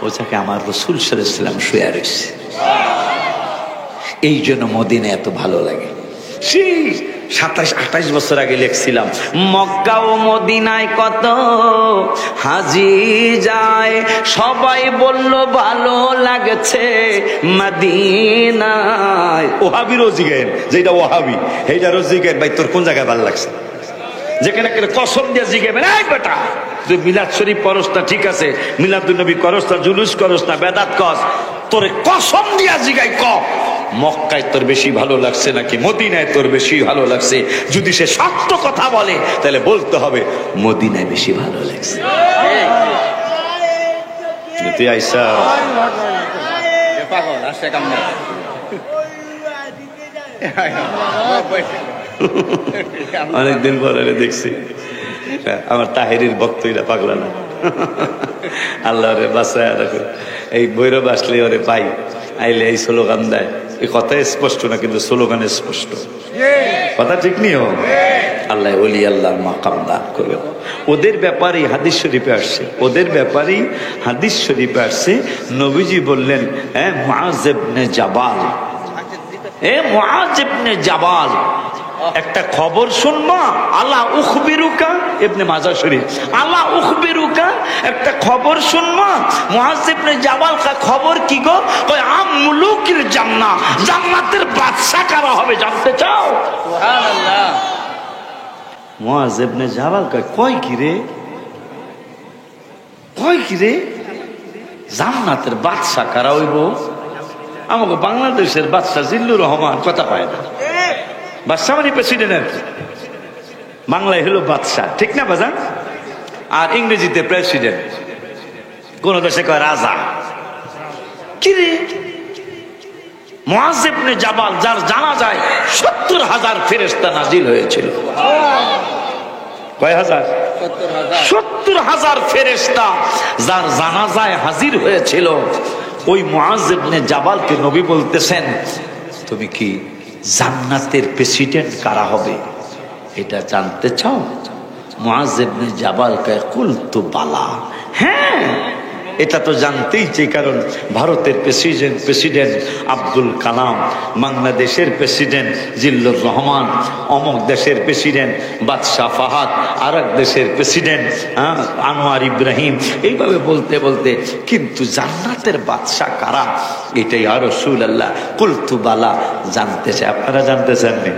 ও যাকে আমার রাসূল সাল্লাল্লাহু আলাইহি ওয়াসাল্লাম শুয়ে রয়েছে, এই জন্য মদিনা এত ভালো লাগে। সেই 27-28 বছর আগে লিখছিলাম, মক্কা ও মদিনায় কত হাজি যায়, সবাই বলল ভালো লাগছে মদিনায়। ওহাবি রোজিগেন, যেটা ওহাবি এইটা রোজিগেন, ভাই তোর কোন জায়গায় ভালো লাগছে? যেখানে কসম দিয়ে জিগেবেন, এই বেটা তুই মিলাদ শরীফ করস না, ঠিক আছে, মিলাদুন নবী করস না, জুলুস করস না, বেদাত কস, তোরে কসম দিয়া জিগাই ক মক্কায় তোর বেশি ভালো লাগছে নাকি মদিনায় তোর বেশি ভালো লাগছে? যদি সে সত্য কথা বলে তাহলে বলতে হবে মদিনায় বেশি ভালো লাগছে। তুই আইসা অনেকদিন পরে দেখছি আমার তাহেরির ভক্তরা পাগলা না, আল্লাহ রে বাঁচায় রাখো। এই ভৈরব আসলে ওরে পাই, আইলে এই স্লোগান দেয়, এই কথা স্পষ্ট না কিন্তু স্লোগান স্পষ্ট, কথা ঠিক নিও। আল্লাহ ওলি আল্লাহর মাকাম দান করবে। ওদের ব্যাপারেই হাদিস শরীফে আসছে, ওদের ব্যাপারেই হাদিস শরীফে আসছে, নবীজি বললেন মুআজ ইবনে জাবাল, মুআজ ইবনে জাবাল একটা খবর শুনবা, আলা উখবিরুকা, ইবনে মাজাহ শরীফ, আলা উখবিরুকা, একটা খবর শুনবা। মুআজ ইবনে জাবাল কা খবর কি গো? কয় আমলুকিল জান্নাহ, জান্নাতের বাদশা কারা হবে জানতে চাও? সুবহানাল্লাহ। মুআজ ইবনে জাবাল কয় কি রে, কয় কি রে, জান্নাতের বাদশা কারা হইব? আমাকে বাংলাদেশের বাদশা জিল্লুর রহমান কথা পায় না। বাদশা মানে প্রেসিডেন্ট, বাংলায় হলো বাদশা, ঠিক না বাজান? আর ইংরেজিতে প্রেসিডেন্ট, কোন দেশে কয় রাজা। কি রে, মুআজ ইবনে জাবাল যার জানা যায় 70,000 ফেরেশতা নাজিল হয়েছিল। কয় হাজার? 70,000 ফেরেশতা যার জানাজায় হাজির হয়েছিল। ওই মুআজ ইবনে জাবালকে নবী বলতেছেন, তুমি কি জান্নাতের প্রেসিডেন্ট কারা হবে এটা জানতে চাও? মুআজ ইবনে জাবাল কয় কুলতু বালা, হ্যাঁ এটা তো জানতেই চাই, কারণ ভারতের প্রেসিডেন্ট আব্দুল কালাম, বাংলাদেশের প্রেসিডেন্ট জিল্লুর রহমান, অমুক দেশের প্রেসিডেন্ট বাদশাহ ফাহাদ, আর এক দেশের প্রেসিডেন্ট আনোয়ার ইব্রাহিম, এইভাবে বলতে বলতে কিন্তু জান্নাতের বাদশাহ কারা এটা ইয়া রাসূলুল্লাহ কুলতু বালা জানতে চাই। আপনারা জানতে চাননি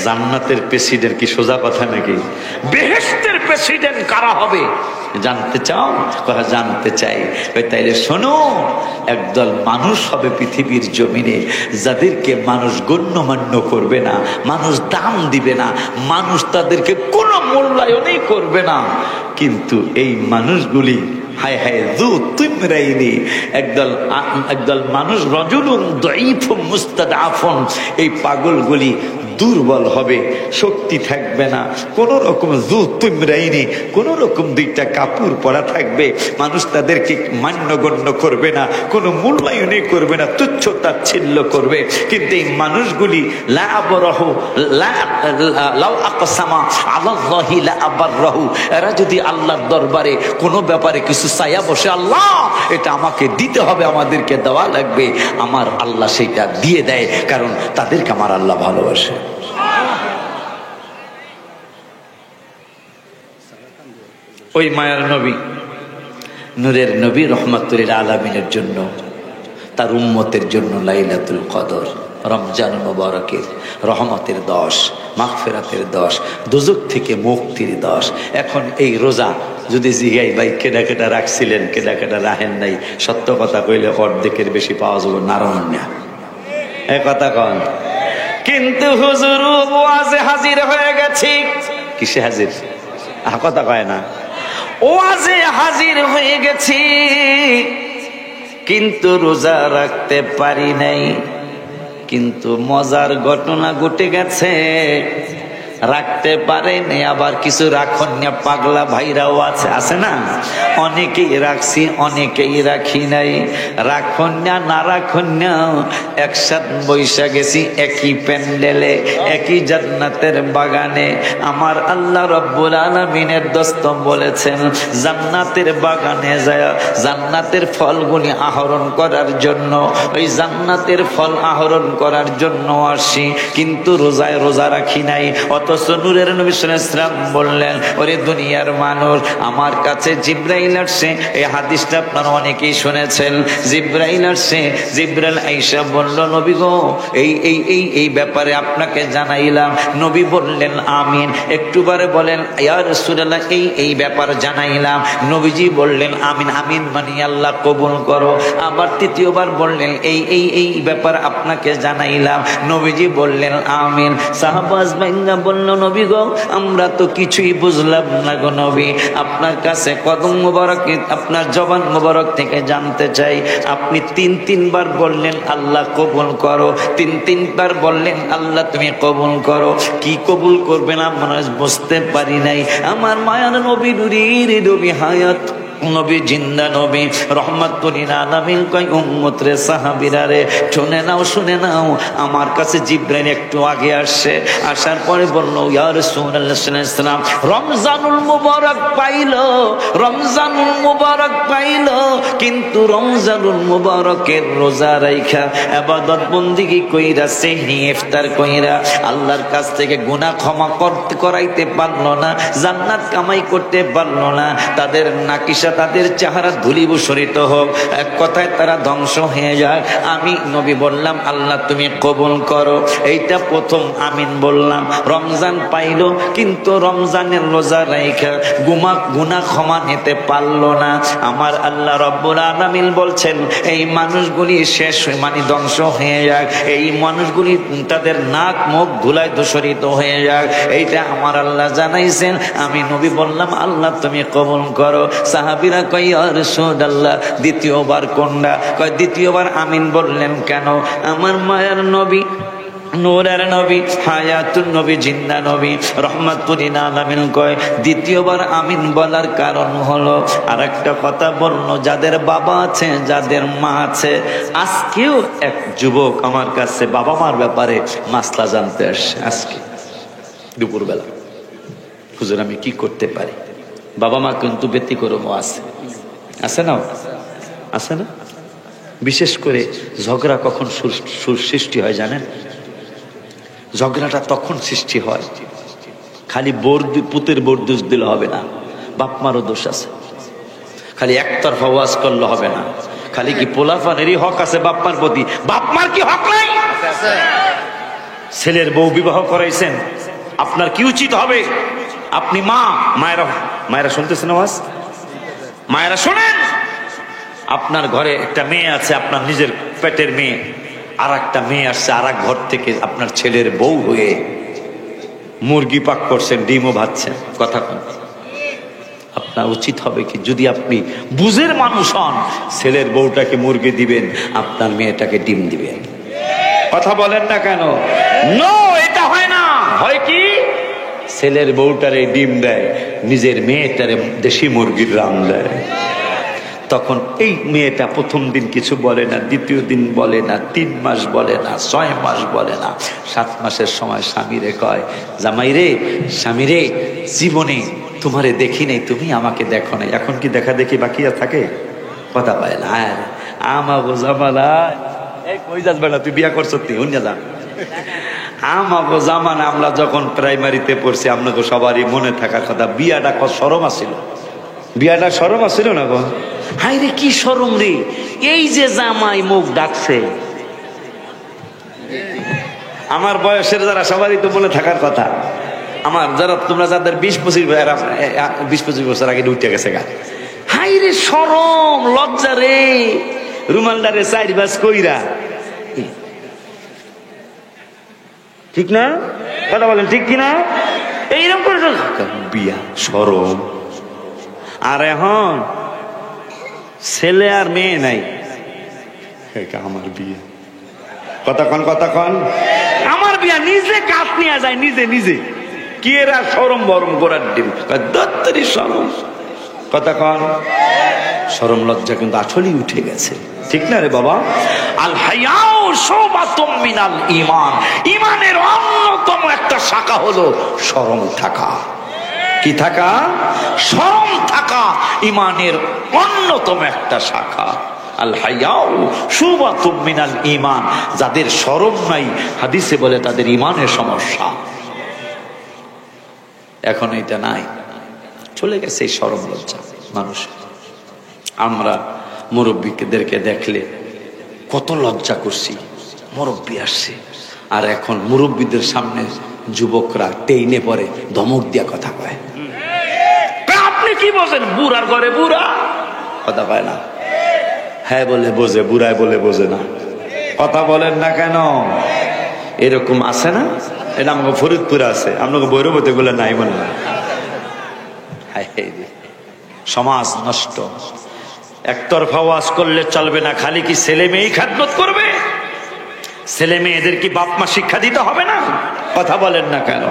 জান্নাতের প্রেসিডেন্ট কি সোজা কথা নাকি? বেহেশতের প্রেসিডেন্ট কারা হবে জানতে চাও? কথা জানতে চাই। তাইলে শোনো, একদল মানুষ হবে পৃথিবীর জমিনে যাদেরকে মানুষ গণ্যমান্য করবে না, মানুষ দাম দিবে না, মানুষ তাদেরকে কোনো মূল্যায়নই করবে না। কিন্তু এই মানুষগুলি হায় হায় যু তুমরাইনি, একদল মানুষ রজুলুন দাঈফুন মুস্তাদআফুন, এই পাগলগুলি দুর্বল হবে, শক্তি থাকবে না, কোন রকম যু তুমরাইনি, কোন রকম দুইটা কাপড় পরা থাকবে, মানুষ তাদেরকে মান্যগণ্য করবে না, কোনো মূল্যায়নই করবে না, তুচ্ছ তাচ্ছিল্য করবে। কিন্তু এই মানুষগুলি লা আবরাহু লাউ আকসামা আলাল্লাহি লা আবরাহু, এরা যদি আল্লাহর দরবারে কোনো ব্যাপারে কিছু চাইয়া বসে, আল্লাহ এটা আমাকে দিতে হবে, আমাদেরকে দেওয়া লাগবে, আমার আল্লাহ সেটা দিয়ে দেয়, কারণ তাদেরকে আমার আল্লাহ ভালোবাসে। ওই মায়ার নবী, নূরের নবী রহমাতুল আলামিনের জন্য, তার উম্মতের জন্য লাইলাতুল কদর, রমজান মুবারকের রহমতের 10, মাগফিরাতের 10, দুজক থেকে মুক্তির 10। এখন এই রোজা যদি জিগাই ভাই কেডা কেডা রাখছিলেন, কেডা কেডা রাখেন নাই, সত্য কথা কইলে অর্ধেকের বেশি পাওয়া যাবে নারায়ণ না, এই কথা কন। কিন্তু হুজুর ওয়াজে হাজির হয়ে গেছি। কিসে হাজির? কথা কয় না। ওয়াজে হাজির হয়ে গেছি, কিন্তু রোজা রাখতে পারি নাই। কিন্তু মজার ঘটনা ঘটে গেছে, রাখতে পারেনি, আবার কিছু রাখন না পাগলা ভাইরাও আছে না, অনেকেই রাখছি অনেকেই রাখি নাই। রাখন না রাখন না একসাথ বৈশা গেছি একই প্যান্ডেলে, একই জান্নাতের বাগানে। আমার আল্লাহ রব্বুল আলামিনের দোস্ত বলেছেন, জান্নাতের বাগানে যায় জান্নাতের ফলগুলি আহরণ করার জন্য, ওই জান্নাতের ফল আহরণ করার জন্য আসি, কিন্তু রোজা রাখি নাই। অথচ নূরের নবী সাল্লাল্লাহু আলাইহি ওয়াসাল্লাম বললেন, ওরে দুনিয়ার মানুষ, আমার কাছে জিবরাইল আসছে। এই হাদিসটা আপনারা অনেকেই শুনেছেন। জিবরাইল আসছে, জিবরাইল আয়েশা বলল, নবী গো এই ব্যাপারে আপনাকে জানাইলাম। নবী বললেন আমিন। একটুবারে বলেন ইয়া রাসূলুল্লাহ এই ব্যাপার জানাইলাম। নবীজি বললেন আমিন। আমিন মানে আল্লাহ কবুল করো। আবার তৃতীয়বার বললেন এই ব্যাপার আপনাকে জানাইলাম। নবীজি বললেন আমিন। সাহাবাজ ভাইরা বলল, নবী গো আমরা তো কিছুই বুঝলাম না গো নবী, আপনার কাছে কদম মোবারক, আপনার জবান মোবারক থেকে জানতে চাই। আপনি তিনবার বললেন আল্লাহ কবুল করো, তিনবার বললেন আল্লাহ তুমি কবুল করো। কি কবুল করবেন আমরা বুঝতে পারি নাই। আমার মায়ার নবী, নূরের নবী, হায়াত নবী জিন্দা নবী রহমাতুল লিল আলামিন কয় উম্মত রে সাহাবীরা রে শুনে নাও আমার কাছে জিবরাইল একটু আগে আসছে, আসার পরে বলল ইয়া রাসূলুল্লাহ সাল্লাল্লাহু আলাইহি ওয়াসাল্লাম রমজানুল মুবারক পাইলো কিন্তু রমজানুল মুবারকের রোজা রাইখা ইবাদত বন্দেগী কইরা সেহরি ইফতার কইরা আল্লাহর কাছ থেকে গুনাহ ক্ষমা করাইতে পারলো না, জান্নাত কামাই করতে পারলো না। তাদের নাকিসা তাদের চেহারা ধূলিভূষিত হোক, এক কথায় তারা ধ্বংস হয়ে যায়। আমি নবী বললাম আল্লাহ তুমি কবুল করো। এইটা প্রথম আমিন বললাম। রমজান পাইলো কিন্তু রমজানের রোজা রাইখা গুনাহ ক্ষমা নিতে পারলো না। আমার আল্লাহ রব্বুল আলামিন বলছেন এই মানুষগুলি শেষ মানে ধ্বংস হয়ে যাক, এই মানুষগুলি তাদের নাক মুখ ধুলায় দূষিত হয়ে যাক, এইটা আমার আল্লাহ জানাইছেন। আমি নবী বললাম আল্লাহ তুমি কবুল করো। সাহাবীরা কয় ইয়া রাসূলুল্লাহ দ্বিতীয়বার কোনটা? কয় দ্বিতীয়বার আমিন বললেন কেন? আমার মায়ের নবী নূরের নবী হায়াতুন নবী জিন্দা নবী রহমাতুল লিল আলামিন কয় দ্বিতীয়বার আমিন বলার কারণ হলো আরেকটা কথা বললো, যাদের বাবা আছে যাদের মা আছে। আজকেও এক যুবক আমার কাছে বাবা মার ব্যাপারে মাসলা জানতে আসছে আজকে দুপুরবেলা, হুজুর আমি কি করতে পারি? বাবা মা কিন্তু ব্যতিক্রমও আছে না? আছে না? বিশেষ করে ঝগড়া কখন সৃষ্টি হয় জানেন? ঝগড়াটা তখন সৃষ্টি হয় খালি পুতের বোর দোষ দিলে হবে না, বাপ মারও দোষ আছে। খালি একতরফা ওয়াজ করলে হবে না, খালি কি পোলাফানেরই হক আছে বাপ মার প্রতি? বাপ মার কি হক নাই? ছেলের বউ বিবাহ করাইছেন, আপনার কি উচিত হবে? আপনি মায়েরা শুনতেছেন আওয়াজ? মায়েরা শোনেন, আপনার ঘরে একটা মেয়ে আছে, আপনার নিজের পেটের মেয়ে, আর একটা মেয়ে আসছে আর এক ঘর থেকে আপনার ছেলের বউ হয়ে মুরগি পাক করছেন, ডিমও ভাজছেন। কথা কোন? আপনার উচিত হবে কি, যদি আপনি বুঝের মানুষ হন, ছেলের বউটাকে মুরগি দিবেন, আপনার মেয়েটাকে ডিম দিবেন। কথা বলেন না কেন? নো, এটা হয় না। হয় কি, ছেলের বউটারে ডিম দেয়, নিজের মেয়েটারে দেশি মুরগির রাম দেয়। তখন এই মেয়েটা প্রথম দিন কিছু বলে না, দ্বিতীয় দিন বলে না, 3 মাস বলে না, 6 মাস বলে না, 7 মাসের সময় স্বামীরে কয় জামাই রে, স্বামী রে, জীবনে তোমারে দেখি নাই, তুমি আমাকে দেখো নাই, এখন কি দেখা দেখি বাকি থাকে? কথা পায় না। আমাগো জামানা কই যাস বেটা, তুই বিয়া করছ তুই অন্য যা। আমাগো জামানা আমরা যখন প্রাইমারিতে পড়ছি, আপনাকে সবারই মনে থাকার কথা, বিয়াটা শরম আছিল। বিয়াটা শরম আছিল না গো? হাই রে কি শরম রে, এই যে জামাই মুখ ডাকছে। আমার বয়সের যারা সবারই তো মনে থাকার কথা, আমার যারা তোমরা যাদের 20-25 বছর আগে উঠে গেছে গা, হাই রে শরম লজ্জা রে, রুমালদারে 4 বাস কইরা। ঠিক না? কথা বলেন ঠিক কিনা? এইরকম করে বিয়া শরম। আর এখন ছেলে আর মেয়ে নাই, আমার বিয়ে। কথা কন আমার বিয়া নিজে কাজ নিয়ে যায়, নিজে কি এরা শরম বরম গোড়ার ডিম দত্তরি শরম। কথা কন, শরম লজ্জা কিন্তু আসলেই উঠে গেছে। ঠিক না রে বাবা? আল হায়াউ শুবাতুম মিনাল ঈমান, ঈমানের অন্যতম একটা শাখা হলো শরম থাকা। কি থাকা? শরম থাকা ঈমানের অন্যতম একটা শাখা। আল হায়াউ শুবাতুম মিনাল ঈমান, যাদের শরম নাই হাদিসে বলে তাদের ঈমানের সমস্যা। এখন এটা নাই, চলে গেছে এই শরম লজ্জা মানুষ। আমরা মুরব্বীদেরকে দেখলে কত লজ্জা করছি, মুরব্বী আসছে, আর এখন মুরব্বীদের সামনে যুবকরা টেইনে পরে ধমক দিয়া কথা কয়। আপনি কি বোঝেন? বুড়ার ঘরে বুড়া কথা কয় না। হ্যাঁ বলে বোঝে, বুড়ায় বলে বোঝে না। কথা বলেন না কেন? এরকম আছে না? এটা আমাকে ফরিদপুরে আছে, আপনাকে বৈরবতে গুলো নাই মনে হয়। সমাজ নষ্ট। একতরফা ওয়াজ করলে চলবে না। খালি কি ছেলে মেয়ে খেদমত করবে? ছেলে মেয়েদের কি বাপ মা শিক্ষা দিতে হবে না? কথা বলেন না কেন?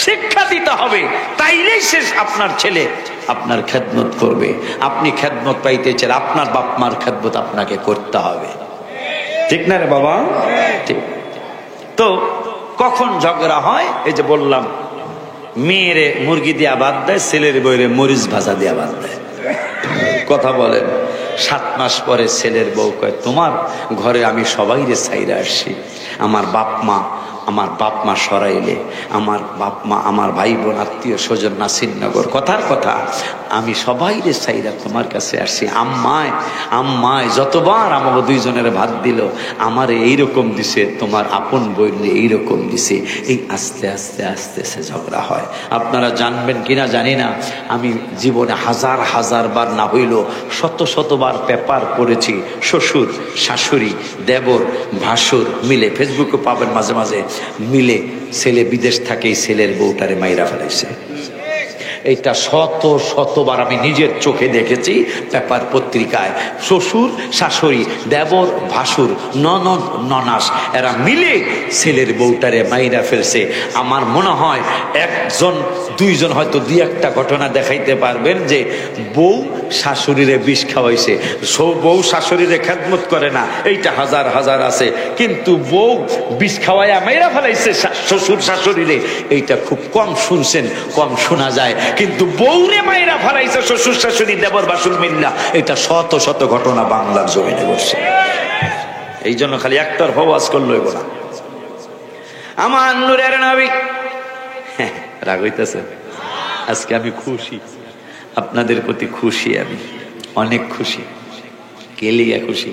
শিক্ষা দিতে হবে, তাইলেই শেষ আপনার ছেলে আপনার খেদমত করবে। আপনি খেদমত পাইতে চাইলে আপনার বাপ মার খেদমত আপনাকে করতে হবে, ঠিক না রে বাবা? ঠিক। তো কখন ঝগড়া হয়? এই যে বললাম, মেয়েরে মুরগি দিয়ে বাদ দেয়, ছেলের বউরে মরিচ ভাজা দিয়ে বাদ দেয়। কথা বলেন। 7 মাস পরে ছেলের বউ কয়, তোমার ঘরে আমি সবাইরে ছাইরা আসছি, আমার বাপ মা সরাইলে, আমার বাপ মা, আমার ভাই বোন, আত্মীয় স্বজন নাসিরনগর, কথার কথা, আমি সবাইরে ছাইরা তোমার কাছে আসছি। আম্মায় যতবার আমাকে দুইজনের ভাত দিল, আমারে এইরকম দিছে, তোমার আপন বইলে এইরকম দিছে। এই আস্তে আস্তে আস্তে সে ঝগড়া হয়। আপনারা জানবেন কিনা জানি না, আমি জীবনে হাজার বার না হইল শতবার পেপার পড়েছি। শ্বশুর শাশুড়ি দেবর ভাসুর মিলে, ফেসবুকে পাবেন মাঝে মাঝে, মিলে ছেলে বিদেশ থাকে, ছেলের বউটারে মাইরা ফেলাইছে। এইটা শতবার আমি নিজের চোখে দেখেছি পেপার পত্রিকায়। শ্বশুর শাশুড়ি দেবর ভাসুর ননদ ননাস এরা মিলে ছেলের বউটারে মাইরা ফেলছে। আমার মনে হয় 1 2 হয়তো 2-1টা ঘটনা দেখাইতে পারবেন যে বউ শাশুড়িরে বিষ খাওয়াইছে, বউ শাশুড়িরে খেদমত করে না, এইটা হাজার আছে। কিন্তু বউ বিষ খাওয়াইয়া মাইরা ফেলাইছে শ্বশুর শাশুড়িরে, এইটা খুব কম শুনছেন, কম শোনা যায়। কিন্তু বউরে মাইরা ফেলাইছে শ্বশুর শাশুড়ি দেবর ভাসুর মিল্লা, এটা শত ঘটনা বাংলার জমিনে ঘটছে। এই জন্য খালি একটার ওয়াজ করলে হইব না। আমার নূরের নবী, রাগ হইতেছে? আজকে আমি খুশি, আপনাদের প্রতি খুশি, আমি অনেক খুশি। কেলিয়া খুশি?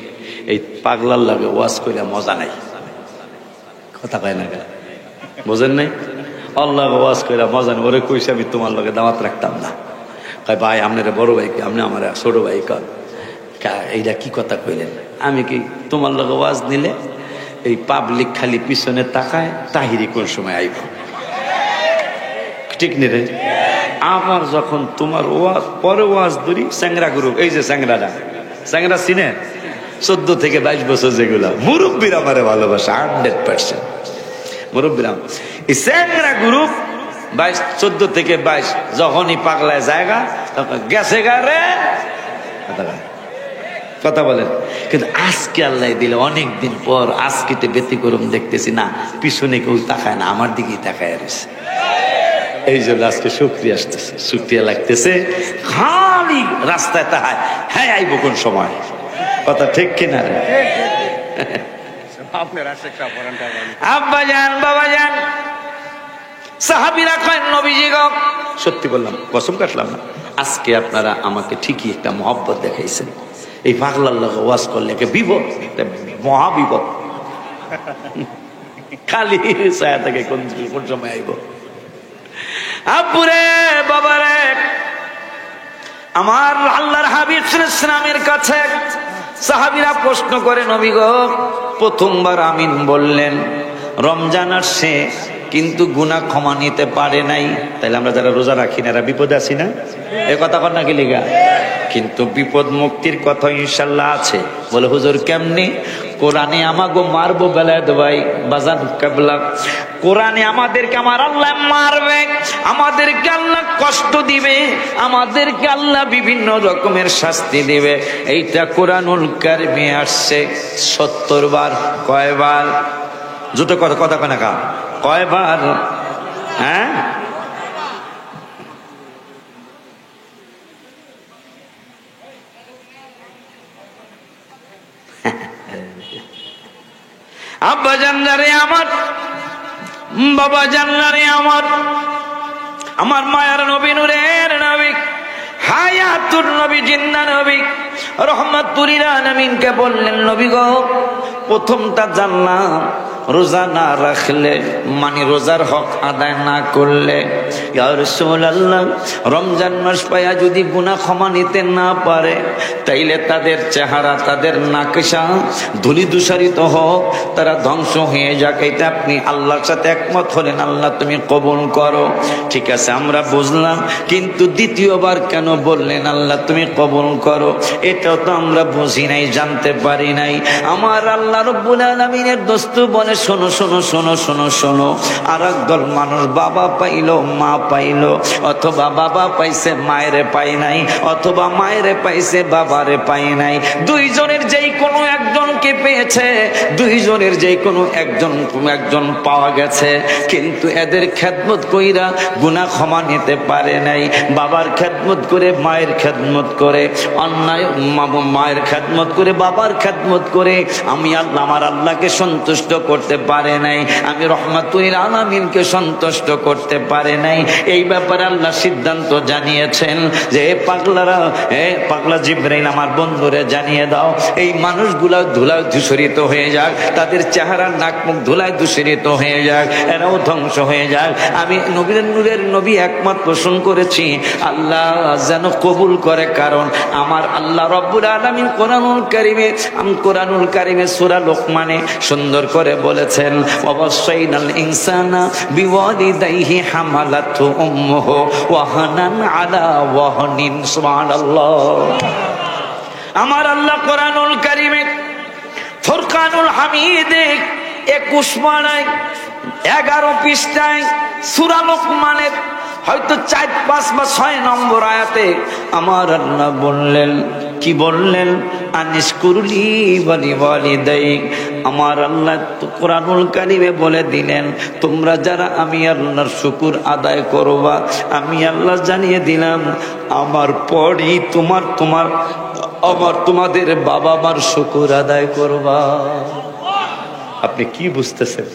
এই পাগলার লাগে ওয়াজ কইরা মজা নাই, কথা কয় না, বোঝেন নাই? আল্লাহ ওয়াজ কইরা মজা নেই। ওরে কইছে আমি তোমার লগে দাওয়াত রাখতাম না। কয় ভাই আপনারা বড় ভাই, আপনি আমার ছোট ভাই, কর এইটা কি কথা কইলেন? আমি কি তোমার লগে ওয়াজ নিলে এই পাবলিক খালি পিছনে তাকায়, তাহিরি কোন সময় আইব, ঠিক নেই রে? আবার যখন তোমার ওয়াজ পরে ওয়াজ ধরি, স্যাংরা গ্রুপ, এই যে স্যাংরা চিনে 14 থেকে 22 বছর, যেগুলা মুরব্বীর আমারে ভালোবাসা 100%। মুরব্বীরা এই স্যাংরা গ্রুপ 14 থেকে 22 যখনই পাগলায় জায়গা তখন গেছে গারে কথা বলেন। কিন্তু আজকে আল্লাহ দিলে অনেক দিন পর আজকে ব্যতিক্রম দেখতেছি না, পিছনে কেউ তাকায় না, আমার দিকেই তাকায় রয়েছে। এই জন্য আজকে শুকরিয়া আসতেছে, শুকরিয়া লাগতেছে। খালি রাস্তায় তাহায়, হ্যাঁ আইব কোন সময়, কথা ঠিক কিনা রে? আব্বা জান বাবা জান সাহাবীরা কয়, নবীজি গো, সত্যি বললাম, কসম কাটলাম না, আজকে আপনারা আমাকে ঠিকই একটা মহব্বত দেখাইছেন। এই পাগলার লগে ওয়াজ করলে বিপদ, মহা বিপদ। খালি ছায়া থেকে কোন সময় আইব। আব্বুরে বাবারে, আমার আল্লাহর হাবিব সাল্লাল্লাহু আলাইহি ওয়াসাল্লামের কাছে সাহাবীরা প্রশ্ন করে, নবী গো, প্রথমবার আমিন বললেন, রমজান আসছে কিন্তু গুনাহ ক্ষমা নিতে পারে নাই, তাইলে আমরা যারা রোজা রাখি না এরা বিপদে আছি না? এ কথা কর না কি লিগা? কিন্তু বিপদ মুক্তির কথা ইনশাল্লাহ আছে। বলে হুজুর কেমনি? কোরআনে আমাগো মারবো বেলায়েত ভাই বাজান কেবলা, কোরআনে আমাদেরকে আমার আল্লাহ মারবে, আমাদেরকে আল্লাহ কষ্ট দিবে, আমাদেরকে আল্লাহ বিভিন্ন রকমের শাস্তি দিবে। এইটা কোরআনুল কারিমে আসছে 70 বার। কয়বার? জুতো কথা কয় না কা? কয়বার? হ্যাঁ, আব্বা জান্নারে আমার, বাবা জান্নারে আমার মায়ার নবী, নূরের নবী, হায়াতুর নবী, জিন্দা নবী, রহমাতুল লিল আলামিনকে বললেন, নবী গো, প্রথমটা জানলাম রোজা না রাখলে, মানে রোজার হক আদায় না করলে, ইয়া রাসূলুল্লাহ, রমজান মাস পায়া যদি গুনাহ ক্ষমা নিতে না পারে, তাইলে তাদের চেহারা, তাদের নাকশা ধুলি দূষারিত হোক, তারা ধ্বংস হয়ে যাক। এটা আপনি আল্লাহর সাথে একমত হলেন, আল্লাহ তুমি কবুল করো। ঠিক আছে, আমরা বুঝলাম, কিন্তু দ্বিতীয়বার কেন বললেন আল্লাহ তুমি কবুল করো? এটাও তো আমরা বুঝি নাই, জানতে পারি নাই। আমার আল্লাহ রাব্বুল আলামিনের দোস্ত বনে শোনো শোনো শোনো শোনো শোনো, আর একদল মানুষ বাবা পাইলো মা পাইলো, অথবা বাবা পাইছে মায়েরে পাই নাই, অথবা মায়েরে পাইছে বাবারে পাই নাই। দুইজনের যেই কোনো একজনকে পেয়েছে, দুইজনের যেই কোনো একজন পাওয়া গেছে, কিন্তু এদের খেদমত কইরা গুনাহ ক্ষমা নিতে পারে নাই। বাবার খেদমত করে মায়ের খেদমত করে, অন্যায় মায়ের খেদমত করে বাবার খেদমত করে আমি আল্লাহ আমার আল্লাহকে সন্তুষ্ট করতে পারে নাই, আমি রহমাতুল আলামিনকে সন্তুষ্ট করতে পারে নাই। এই ব্যাপারে আল্লাহ সিদ্ধান্ত জানিয়েছেন যে পাগলারা, পাগলা জিবরাইল আমার বন্ধুরে জানিয়ে দাও, এই মানুষগুলা ধুলায় ধূসরিত হয়ে যাক, তাদের চেহারা নাক মুখ ধুলায় ধূসরিত হয়ে যাক, এরাও ধ্বংস হয়ে যাক। আমি নূরের নবী একমত পোষণ করেছি, আল্লাহ যেন কবুল করে, কারণ আমার আল্লাহ রব্বুল আলামিন কোরআনুল কারিমে সূরা লোকমানে সুন্দর করে বলেছেন, ওয়াসাইনাল ইনসানা বিওয়ালিদাইহি হামালাতহু উম্মুহু ওয়াহানান আলা ওয়াহনিন। সুবহানাল্লাহ। আমার আল্লাহ কোরআনুল কারিমে ফুরকানুল হামিদে 21 পারায় 11 পৃষ্ঠায় সূরা লোকমানের হয়তো 4, 5 বা 6 নম্বর আয়াতে আমার আল্লাহ বললেন, কি বললেন? আনিশকুরলি ওয়ালিদাইক। আমার আল্লাহ কোরআনুল কারিমে বলে দিলেন, তোমরা যারা আমি আল্লাহর শুকর আদায় করবা, আমি আল্লাহ জানিয়ে দিলাম আমার পরই তোমাদের বাবা মার শুকর আদায় করবা। আপনি কি বুঝতেছেন?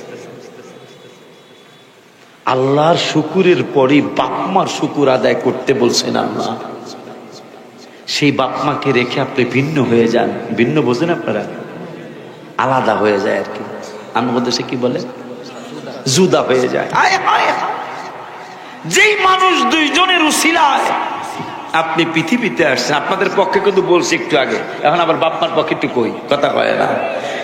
আল্লাহর শুকুরের পরই বাপমার শুকুর আদায় করতে বলছেন আল্লাহ। সেই বাপমাকে রেখে আপনি ভিন্ন হয়ে যান, ভিন্ন বোঝেন আপনারা, আলাদা হয়ে যায় আর কি। আমাদের দেশে কি বলে? জুদা হয়ে যায়। যেই মানুষ দুইজনের উসিলায় আপনি পৃথিবীতে আসছেন, আপনাদের পক্ষে কিন্তু বলছি একটু আগে, এখন আবার বাপমার পক্ষে একটু কই, কথা কয় না।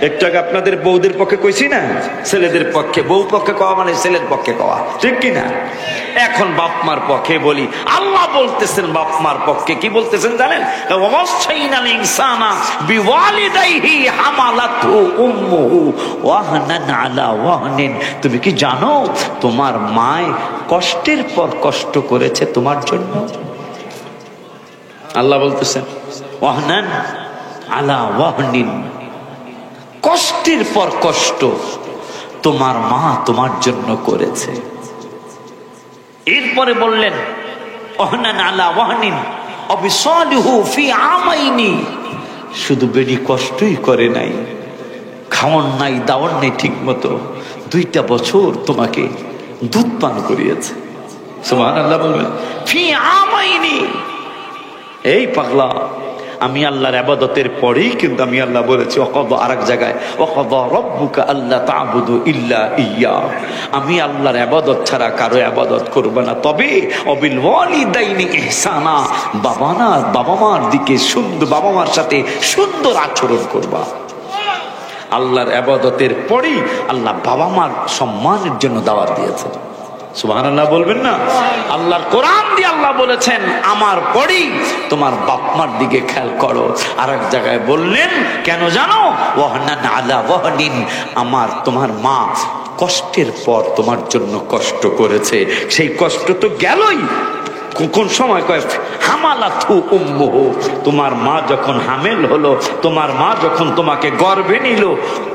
একটু আগে আপনাদের বউদের পক্ষে কইছি না, ছেলেদের পক্ষে, বউ পক্ষে কওয়া মানে ছেলের পক্ষে কওয়া, ঠিক কিনা? এখন বাপমার পক্ষে বলি। আল্লাহ বলতেছেন বাপমার পক্ষে, কি বলতেছেন জানেন? ওয়াসাইনাল ইনসানা বিওয়ালিদাইহি হামালাতহু উম্মুহু ওয়াহনান আলা ওয়াহনিন। তুমি কি জানো তোমার মায় কষ্টের পর কষ্ট করেছে তোমার জন্য? আল্লাহ বলতেছেন ওয়াহনান আলা ওয়াহনিন, কষ্টের পর কষ্ট তোমার মা তোমার জন্য করেছে। এরপরে বললেন ওয়াহনান আলা ওয়াহনিন অবিসালুহু ফি আমাইনি, শুধু বেডি কষ্টই করে নাই, খাওয়ান নাই দাওয়ান নেই ঠিক মতো, 2টা বছর তোমাকে দুধ পান করিয়েছে। সুবহানাল্লাহ বলবেন, ফি আমাইনি। এই পাগলা, আমি আল্লাহর ইবাদতের পরেই কিন্তু আমি আল্লাহ বলেছি ওয়াকাদা, আরেক জায়গায় ওয়াকাদা রাব্বুকা আল্লা তা'বুদু ইল্লা ইয়্যা, আমি আল্লাহর ইবাদত ছাড়া কারো ইবাদত করব না, তবে ওয়াবিল ওয়ালিদাইনি ইহসানা, বাবা মার দিকে সুন্দর, বাবা মার সাথে সুন্দর আচরণ করবা। আল্লাহর ইবাদতের পরেই আল্লাহ বাবা মার সম্মানের জন্য দাওয়াত দিয়েছেন। সুবহানাল্লাহ বলবেন না? আল্লাহর কোরআন দিয়ে আল্লাহ বলেছেন আমার পরেই তোমার বাপমার দিকে খেয়াল করো। আর এক জায়গায় বললেন কেন জানো? ওয়াহনান আলা ওয়াহনিন, তোমার মা কষ্টের পর তোমার জন্য কষ্ট করেছে, সেই কষ্ট তো গেলই। কোন সময় কয় হামালাতহু উম্মুহু, তোমার মা যখন হামেল হলো, তোমার মা যখন তোমাকে গর্ভে নিল,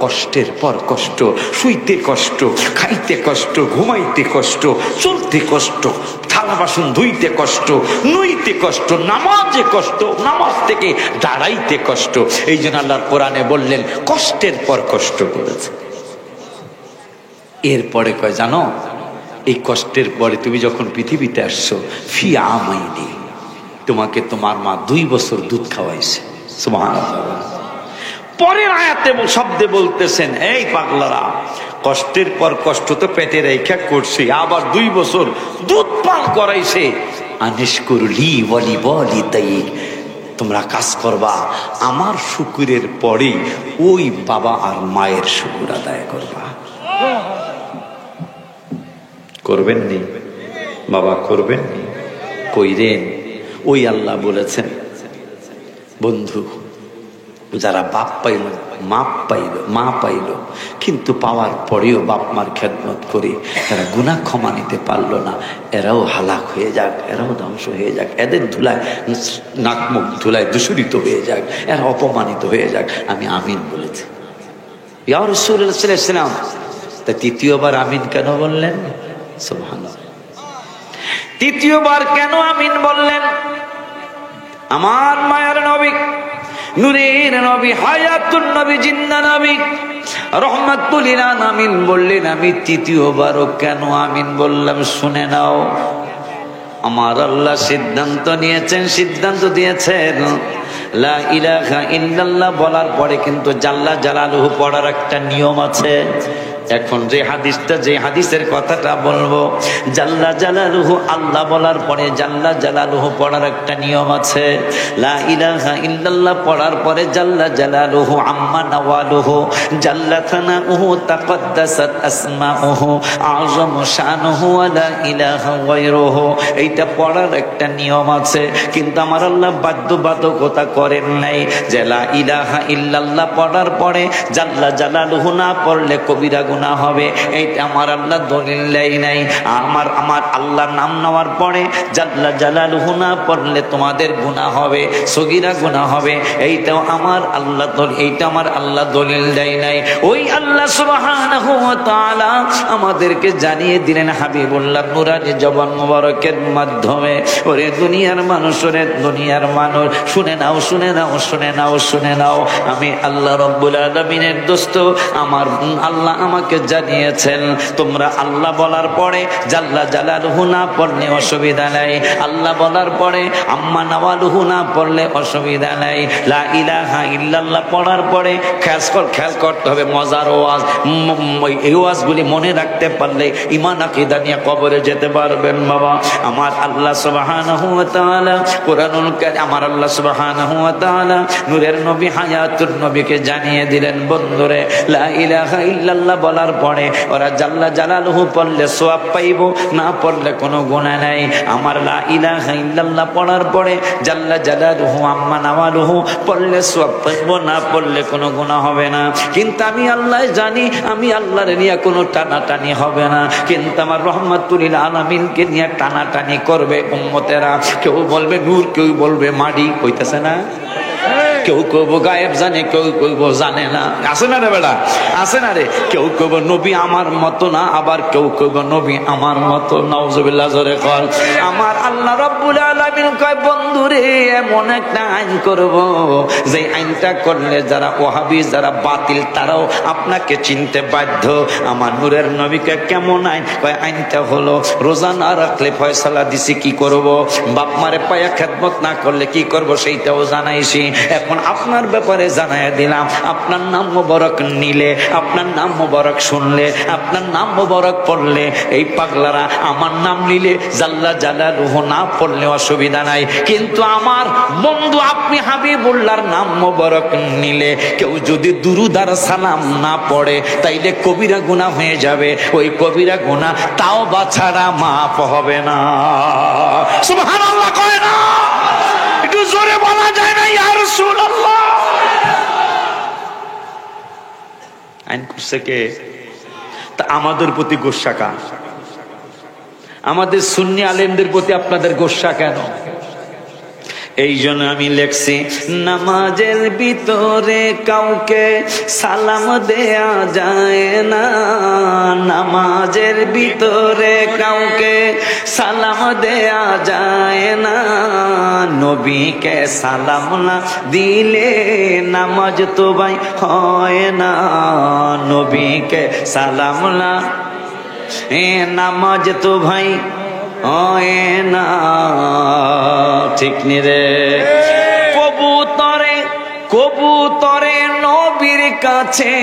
কষ্টের পর কষ্ট, শুইতে কষ্ট, খাইতে কষ্ট, ঘুমাইতে কষ্ট, চলতে কষ্ট, থালা বাসন ধুইতে কষ্ট, নুইতে কষ্ট, নামাজে কষ্ট, নামাজ থেকে দাঁড়াইতে কষ্ট। এই জন্য আল্লাহর কোরআনে বললেন কষ্টের পর কষ্ট করেছে। এরপরে কয় জানো, এই কষ্টের পরে তুমি যখন পৃথিবীতে আসছো, ফি আমাইনি, তোমাকে তোমার মা 2 বছর দুধ খাওয়াইছে। সুবহানাল্লাহ। পরের আয়াতে শব্দে বলতেছেন এই পাগলারা, কষ্টের পর কষ্ট তো পেটে রেখা করছি, আবার 2 বছর দুধ পান করাইছে। আনিশকুরলি ওয়ালিদাইক, তোমরা কাজ করবা আমার শুকুরের পরেই ওই বাবা আর মায়ের শুকুর আদায় করবা। করবেননি বাবা, করবেননি? কইরেন। ওই আল্লাহ বলেছেন বন্ধু যারা বাপ পাইল, মা পাইল, কিন্তু পাওয়ার পরেও বাপ মার খেদমত করে এরা গুনাহ ক্ষমা নিতে পারলো না, এরাও হালাক হয়ে যাক, এরাও ধ্বংস হয়ে যাক, এদের ধুলায় নাক মুখ ধুলায় দূষিত হয়ে যাক, এরা অপমানিত হয়ে যাক। আমি আমিন বলেছি। ইয়া রাসূলুল্লাহ সাল্লাল্লাহু আলাইহি ওয়াসাল্লাম, তা তৃতীয়বার আমিন কেন বললেন? সুবহানাল্লাহ। তৃতীয়বার কেন আমিন বললেন? আমার মায়ের নবী, নূরের নবী, হায়াতুন নবী, জিন্দা নবী, রহমাতুল লিল আলামিন বললেন, আমি তৃতীয়বারও কেন আমিন বললাম শুনে নাও। আমার আল্লাহ সিদ্ধান্ত নিয়েছেন, সিদ্ধান্ত দিয়েছেন, লা ইলাহা ইল্লাল্লাহ বলার পরে কিন্তু জাল্লা জালালুহু পড়ার একটা নিয়ম আছে। এখন যে হাদিসের কথাটা বলবো, জাল্লা জালালুহু আল্লাহ বলার পরে জাল্লা জালালুহু পড়ার একটা নিয়ম আছে। লা ইলাহা ইল্লাল্লাহ পড়ার পরে জাল্লা জালালুহু আম্মা নাওয়ালুহু জাল্লা থানাউহু তাকদ্দাসাত আসমাউহু আযমু শানুহু ওয়া লা ইলাহা গায়রুহু, এইটা পড়ার একটা নিয়ম আছে। কিন্তু আমার আল্লাহ বাধ্যবাধকতা করেন নাই যে লা ইলাহা ইল্লাল্লাহ পড়ার পরে জাল্লা জালালুহু না পড়লে কবিরা গুনাহ হবে, এইটা আমার আল্লাহ দলিল দেয় নাই। আমার আল্লাহর নাম নেওয়ার পরে জাল্লা জালালুহু না পড়লে তোমাদের গুনাহ হবে, সগীরা গুনাহ হবে, এইটাও আমার আল্লাহ দলিল দেয় নাই। ওই আল্লাহ সুবহানাহু ওয়া তাআলা আমাদেরকে জানিয়ে দিলেন হাবিবুল্লাহ নুরানি জবান মুবারকের মাধ্যমে, ওরে দুনিয়ার মানুষ, ওরে দুনিয়ার মানুষ, শুনে নাও, শুনে নাও, শুনে নাও, শুনে নাও। আমি আল্লাহ রব্বুল আলামিনের দোস্ত, আমার আল্লাহ আমাকে জানিয়েছেন তোমরা আল্লাহ বলার পরে জাল্লা জালালুহু না পড়লে অসুবিধা নাই, আল্লাহ বলার পরে আম্মা নাওয়ালুহু না পড়লে অসুবিধা নাই, লা ইলাহা ইল্লাল্লাহ পড়ার পরে খেয়াল করতে হবে। মজার ওয়াজ, এই ওয়াজগুলি মনে রাখতে পারলে ঈমান আকীদা নিয়ে কবরে যেতে পারবেন বাবা। আমার আল্লাহ সুবহানাহু ওয়া তাআলা কুরআনুল কারীম, আমার আল্লাহ সুবহানাহু ওয়া তাআলা নূরের নবী হায়াতুন নবীকে জানিয়ে দিলেন, বন্ধুরে লা ইলাহা ইল্লাল্লাহ বলার পরে ওরা জাল্লা জালালুহু পড়লে সওয়াব পাইব, না পড়লে কোনো গুনাহ নাই। আমার লা ইলাহা ইল্লাল্লাহ পড়ার পরে জাল্লা জালালুহু আম্মা নাওয়ালুহু পড়লে সওয়াব পাইব, না পড়লে কোনো গুনাহ হবে না। কিন্তু আমি আল্লাহ জানি, আমি আল্লাহর নিয়ে কোনো টানাটানি হবে না, কিন্তু আমার রহমাতুল লিল আলামিনকে নিয়ে টানাটানি করবে উম্মতেরা। কেউ বলবে নূর, কেউ বলবে মাটি, কইতাছে না? কেউ কইব গায়েব জানে, কেউ কইব জানে না, আছে না রে বেড়া, আছে না রে? কেউ কইব নবী আমার মতো না, আবার কেউ কইব নবী আমার মতো। নাউজুবিল্লাহ জোরে কর। আমার আল্লাহ রাব্বুল আলামিন কয়, বন্ধুরে এমন একটা আইন করব, যে আইনটা করলে যারা ওয়াহাবি, যারা বাতিল, তারাও আপনাকে চিনতে বাধ্য। আমার নূরের নবীকে কেমন আইন? কয় আইনটা হলো রোজা না রাখলে ফয়সালা দিছি কি করব, বাপ মারে পায়া খেদমত না করলে কি করব সেইটাও জানাইছি। এখন আপনার ব্যাপারে জানাই দিলাম, আপনার নাম মোবারক নিলে, আপনার নাম মোবারক শুনলে, আপনার নাম মোবারক পড়লে, এই পাগলারা আমার নাম নিলে জাল্লা জালালুহু না পড়লে অসুবিধা নাই। কিন্তু আমার বন্ধু আপনি হাবিবুল্লাহর নাম মোবারক নিলে কেউ যদি দুরূদ আর সালাম না পড়ে, তাইলে কবিরা গুনাহ হয়ে যাবে। ওই কবিরা গুনাহ তাওবা ছাড়া মাফ হবে না। সুবহানাল্লাহ কয় না? একটু জোরে বলা যায় না ইয়া রাসূলুল্লাহ? আইন করছে কে? তা আমাদের প্রতি গোসা কার? আমাদের সুন্নি আলেমদের প্রতি আপনাদের গোসা কেন? এই জন্য আমি লেখছি, নামাজের ভিতরে কাউকে সালাম দেয়া যায় না, নামাজের ভিতরে কাউকে সালাম দেয়া যায় না, নবীকে সালাম না দিলে নামাজ তো ভাই হয় না, নবীকে সালাম না নামাজ তো ভাই হয় না। ঠিক নি রে? কবুতরে নবীর কাছে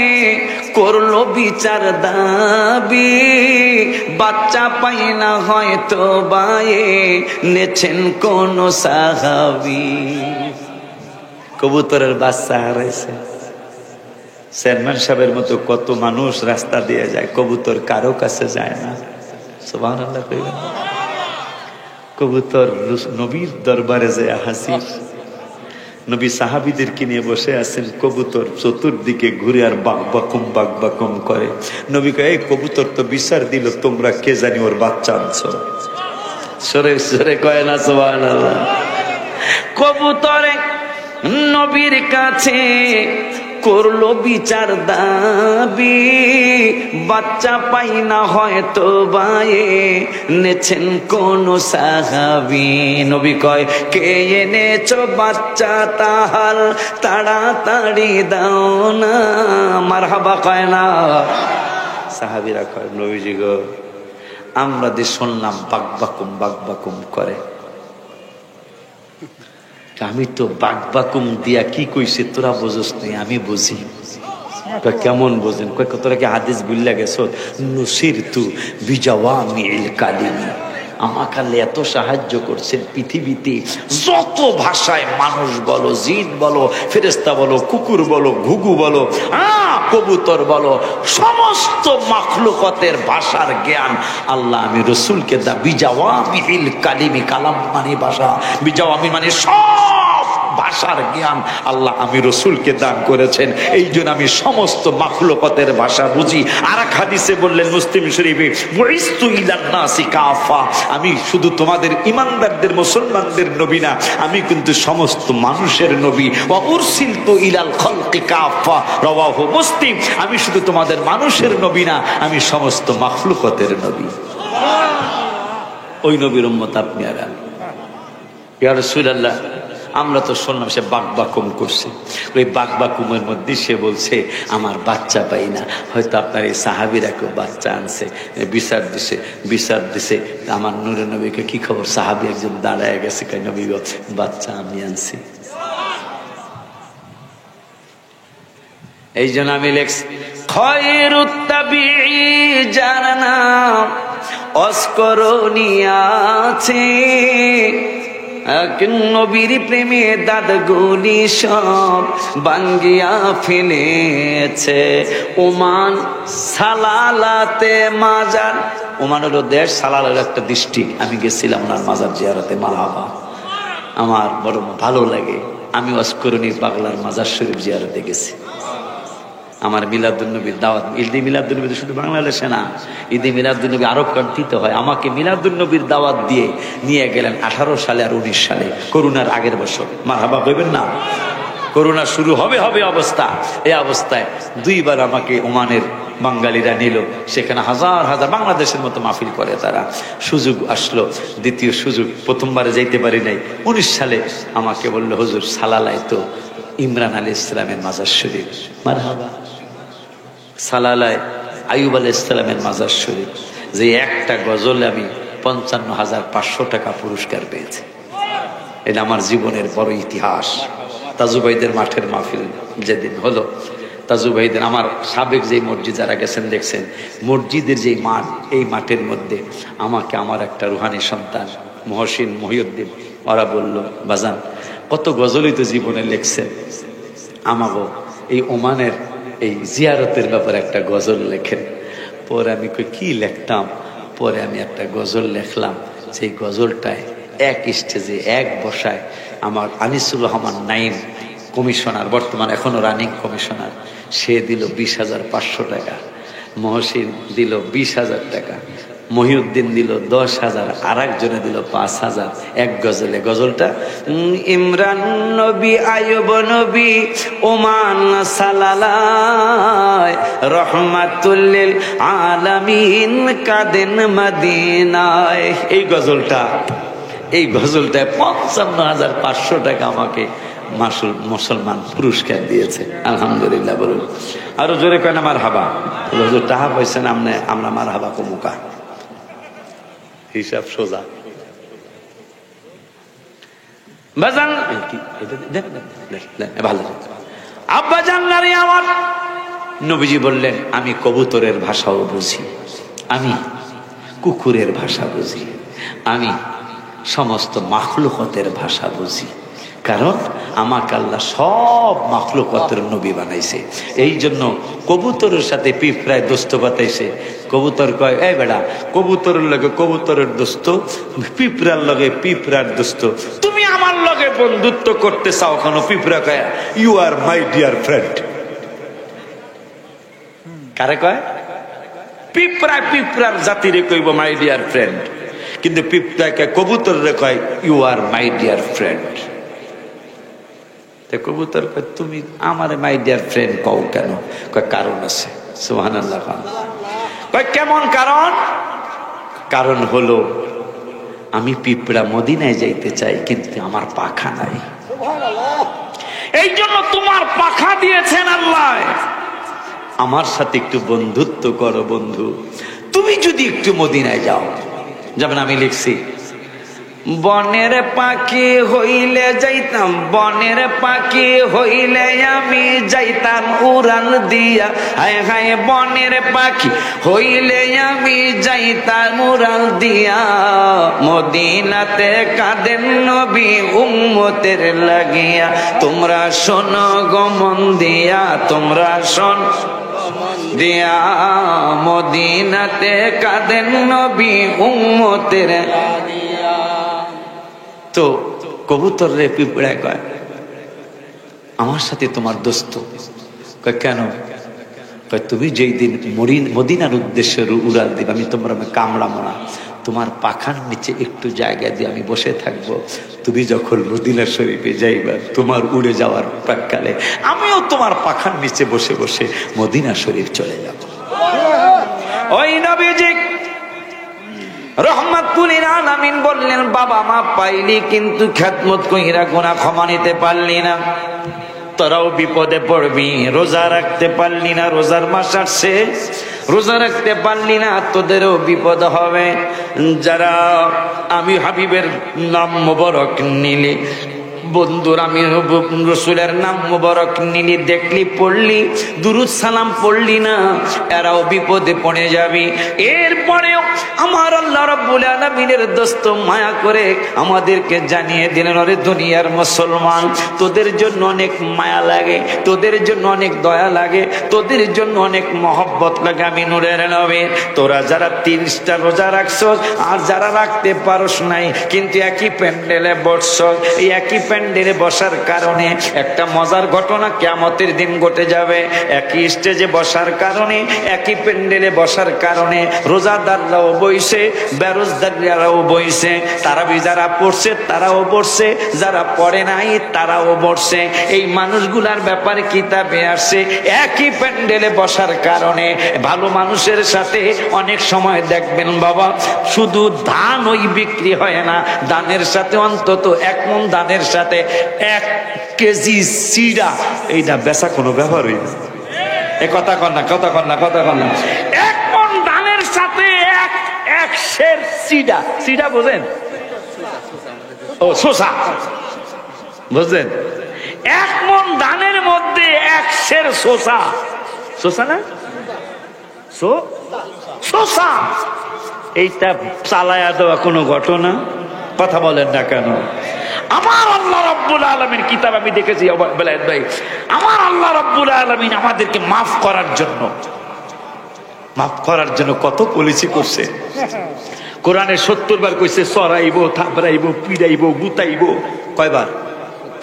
করলো বিচার দাবি, বাচ্চা পাই না হয়তো বায়ে নেছেন কোন সাহাবী। কবুতরের বাচ্চা হারাইছে। চেয়ারম্যান সাহেবের মতো কত মানুষ রাস্তা দিয়ে যায়, কবুতর কারো কাছে যায় না। সুবহানাল্লাহ কইবেন। কবুতর নবীর দরবারে যায় হাসি, নবী সাহাবীদেরকে নিয়ে বসে আছেন, কবুতর চতুর্দিকে ঘুরে আর বাক বাকুম করে। নবী কয়, এই কবুতর তো বিচার দিল, তোমরা কে জানি ওর বাচ্চা আনছো। সরে সরে কয় না সুবহানাল্লাহ। কবুতরে নবীর কাছে করলো বিচার দাবি, বাচ্চা পাই না হয়তো বায়ে নেছেন কোন সাহাবী। নবী কয়, কে এনেছো বাচ্চা তাহার তাড়াতাড়ি দাও না। মারহাবা কয় না। সাহাবীরা কয়, নবীজি গো, আমরা যে শুনলাম বাক বাকুম করে, আমি তো বাকবাকুম দিয়া কি কইছে তোরা বুঝস নাই, আমি বুঝি। কেমন বোঝেন? তোরা কি হাদিস ভুল্লা গেছো? নুসিরতু বিজাওয়ামিল কালিমি, আমাকে আল্লাহ এত সাহায্য করছেন, পৃথিবীতে যত ভাষায় মানুষ বলো, জিন বলো, ফেরেশতা বলো, কুকুর বলো, ঘুঘু বলো, কবুতর বলো, সমস্ত মাখলুকাতের ভাষার জ্ঞান আল্লাহ আমি রসুলকে দা। বিজাওয়ামিল কালিমি, কালাম মানে ভাষা, বিজাওয়ামি মানে সব ভাষার জ্ঞান আল্লাহ আমি রসুলকে দান করেছেন। এই জন্য আমি সমস্ত মাখলুকাতের ভাষা বুঝি। আর এক হাদিসে বললেন মুসলিম শরীফে, বুইস্তু ইলান নাসি কাফা, আমি শুধু তোমাদের ইমানদারদের মুসলমানদের নবী না, আমি কিন্তু সমস্ত মানুষের নবী। ওয়া উরসিলতু ইলাল খালকি কাফা, রাওয়াহু মুসলিম, আমি শুধু তোমাদের মানুষের নবী না, আমি সমস্ত মাখলুকাতের নবী। ওই নবীর উম্মত আপনি আর আমি। ইয়া রাসূলুল্লাহ, আমরা তো শুনলাম সে বাকবাকুম করছে, ওই বাকবাকুমের মধ্যে সে বলছে আমার বাচ্চা পাই না। হয়তো আপনার এই সাহাবীরা কেউ বাচ্চা আনছে, বিচার দিছে। আমার নূরে নবীকে কি খবর? সাহাবী একজন দাঁড়ায় গেছে, কয় নবী গো, বাচ্চা আমি আনছি। এই জন্য আমি লেখছি, খয়রুত তাবিঈ যার নাম অস্করণীয় আছে, নবীর প্রেমে দাদগুলি সব বাঙ্গিয়া ফেলেছে। ওমান সালালাতে মাজার, ওমান হলো দেশ, সালাল হলো একটা ডিস্ট্রিক্ট। আমি গেছিলাম ওনার মাজার জিয়ারতে, মারহাবা, আমার বড় ভালো লাগে। আমি অস্করণী পাগলার মাজার শরীফ জিয়ারতে গেছি। আমার মিলাদুন্নবীর দাওয়াত, ঈদে মিলাদুন্নবী শুধু বাংলাদেশে না, ঈদে মিলাদুন্নবী আরব কান্ট্রিতে হয়। আমাকে মিলাদুন্নবীর দাওয়াত দিয়ে নিয়ে গেলেন 18 সালে আর 19 সালে, করোনার আগের বছর। মারহাবা কইবেন না? করোনা শুরু হবে অবস্থা, এই অবস্থায় দুইবার আমাকে ওমানের বাঙালিরা নিল। সেখানে হাজার হাজার বাংলাদেশের মতো মাহফিল করে তারা। সুযোগ আসলো, দ্বিতীয় সুযোগ, প্রথমবারে যাইতে পারি নাই। 19 সালে আমাকে বললো, হুজুর সালালায় তো ইমরান আলাইহিস সালামের মাজার শরীফ। মারহাবা। সালালায় আইয়ুব আলাইহিস সালামের মাজার শরীফ, যে একটা গজলে আমি 55,500 টাকা পুরস্কার পেয়েছি। এটা আমার জীবনের বড় ইতিহাস। তাজুবাইদের মাঠের মাহফিল যেদিন হলো, তাজুবাইদের আমার সাবেক যে মসজিদ, যারা গেছেন দেখছেন, মসজিদের যে মাঠ, এই মাঠের মধ্যে আমাকে আমার একটা রুহানি সন্তান মহসিন, মহিউদ্দিন, ওরা বলল, বাজান কত গজলই তো জীবনে লেখছেন, আমাগো এই ওমানের এই জিয়ারতের ব্যাপারে একটা গজল লেখেন। পরে আমি কি লিখতাম? পরে আমি একটা গজল লেখলাম। সেই গজলটায় এক স্টেজে এক বসায় আমার আনিসুর রহমান নাইম কমিশনার, বর্তমান এখনো রানিং কমিশনার, সে দিল 20,500 টাকা, মহসিন দিল 20,000 টাকা, মহিউদ্দিন দিল 10,000, আর একজনে দিল 5,000 এক গজলে। গজলটা ইমরান নবী, আইয়ুব নবী, ওমান সালালায় রহমাতুল লিল আলামিন, কাদেন মদিনায়। এই গজলটায় 55,500 টাকা আমাকে মুসলমান পুরস্কার দিয়েছে। আলহামদুলিল্লাহ বলুন। আরো জোরে কেন মারহাবা? হুজুর টাকা পয়সা না, আমরা মারহাবা কমুকা, হিসাব সোজা। ভালো আব্বা জানলারে আমার নবীজি বললেন, আমি কবুতরের ভাষাও বুঝি, আমি কুকুরের ভাষা বুঝি, আমি সমস্ত মাখলুকাতের ভাষা বুঝি, কারণ আমাকে আল্লাহ সব মাখলুকাতের নবী বানাইছে। এই জন্য কবুতরের সাথে পিঁপড়ায় দোস্ত বাতাইছে। কবুতর কয়, এই বেড়া, কবুতরের লগে কবুতরের দোস্ত, পিঁপড়ার লগে পিঁপড়ার দোস্ত, তুমি আমার পিঁপড়ার লগে বন্ধুত্ব করতে চাও কেন? পিঁপড়া কয় you are my dear friend. কারে কয়? পিঁপড়ার জাতিরে কইব মাই ডিয়ার ফ্রেন্ড, কিন্তু পিঁপড়াকে কবুতর রে কয় you are my dear friend. কবুতর কয় তুমি আমারে মাই ডিয়ার ফ্রেন্ড কও কেন? কয় কারণ আছে। সুবহানাল্লাহ। কয় কেমন কারণ? কারণ হলো আমি পিঁপড়া মদিনায় যাইতে চাই, কিন্তু আমার পাখা নাই। এই জন্য তোমার পাখা দিয়েছেন আল্লাহ। আমার সাথে একটু বন্ধুত্ব করো বন্ধু। তুমি যদি একটু মদিনায় যাও, যেমন আমি লিখছি, বনের পাখি হইলে যাইতাম, বনের পাখি হইলে আমি যাইতাম উড়াল দিয়া। হায় হায় বনের পাখি হইলে আমি যাইতাম উড়াল দিয়া। মদিনাতে কাঁদেন নবী উম্মতের লাগিয়া। তোমরা শোনো গো মন দিয়া, তোমরা শোন দিয়া। মদিনাতে কাঁদেন নবী উম্মতের লাগিয়া। তো কবুতর রে পিঁপড়ায় কয় আমার সাথে তোমার দোস্ত। কয় কেন? কয় তুমি যেই দিন মদিনার উদ্দেশ্যে উড়াল দিবে, আমি তোমরা কামড়াবো না, তোমার পাখার নিচে একটু জায়গা দিয়ে আমি বসে থাকবো। তুমি যখন মদিনা শরীফে যাইবা, তোমার উড়ে যাওয়ার প্রাককালে আমিও তোমার পাখার নিচে বসে বসে মদিনা শরীফ চলে যাব। ওই নবীজি রহমাতুল আলামিন বললেন, বাবা মা পাইলি কিন্তু খেদমত কইরা গুনাহ ক্ষমা নিতে পারলি না, তোরাও বিপদে পড়বি। রোজা রাখতে পারলি না, রোজার মাস আসছে, রোজা রাখতে পারলি না, তোদেরও বিপদ হবে। যারা আমি হাবিবের নাম মোবারক নিলি, বন্ধুর আমি রসুলের নাম মোবারক নিলি, দেখলি পড়লি, দুরুদ সালাম পড়লি না, এরাও বিপদে পড়ে যাবি। এরপরেও আমার আল্লাহ রাব্বুল আলামিনের দোস্ত মায়া করে আমাদেরকে জানিয়ে দিলেন, ওরে দুনিয়ার মুসলমান, তোদের জন্য অনেক মায়া লাগে, তোদের জন্য অনেক দয়া লাগে, তোদের জন্য অনেক মহব্বত লাগে। আমি নূরের নবী, তোরা যারা 30টা রোজা রাখছস আর যারা রাখতে পারস নাই, কিন্তু একই প্যান্ডেলে বসছস, এই একই প্যান্ডেলে বসার কারণে একটা মজার ঘটনা কিয়ামতের দিন ঘটে যাবে। একই স্টেজে বসার কারণে, একই প্যান্ডেলে বসার কারণে রোজাদাররাও বইছে, বেরোজদাররাও বইছে, তারাবি যারা পড়ছে তারাও বসছে, যারা পড়ে নাই তারাও বসছে। এই মানুষগুলার ব্যাপারে কিতাবে আসছে একই প্যান্ডেলে বসার কারণে। ভালো মানুষের সাথে অনেক সময় দেখবেন বাবা, শুধু ধান ওই বিক্রি হয় না, ধানের সাথে অন্তত 1 মণ ধানের সাথে 1 কেজি সিডা, এইটা বেচা কোনো ব্যাপার হইল। এ কথা কন না, কথা কন না, কথা কন না। 1 মণ ধানের সাথে এক সের সিডা, সিডা বোঝেন? ও শোষা, বুঝলেন? 1 মণ ধানের মধ্যে 1 সের শোষা, শোষা না শোষা, এইটা চালায়া দেওয়া কোনো ঘটনা? কথা বলেন না কেন? আমার আল্লাহ রাব্বুল আলামিন কিতাব আমি দেখেছি বেলায়েত ভাই, আমার আল্লাহ রাব্বুল আলামিন আমাদেরকে মাফ করার জন্য কত পলিসি করছে। কোরআনে 70 বার কইছে সরাইবো, থাবরাইবো, পিড়াইবো, গুতাইবো। কয়বার?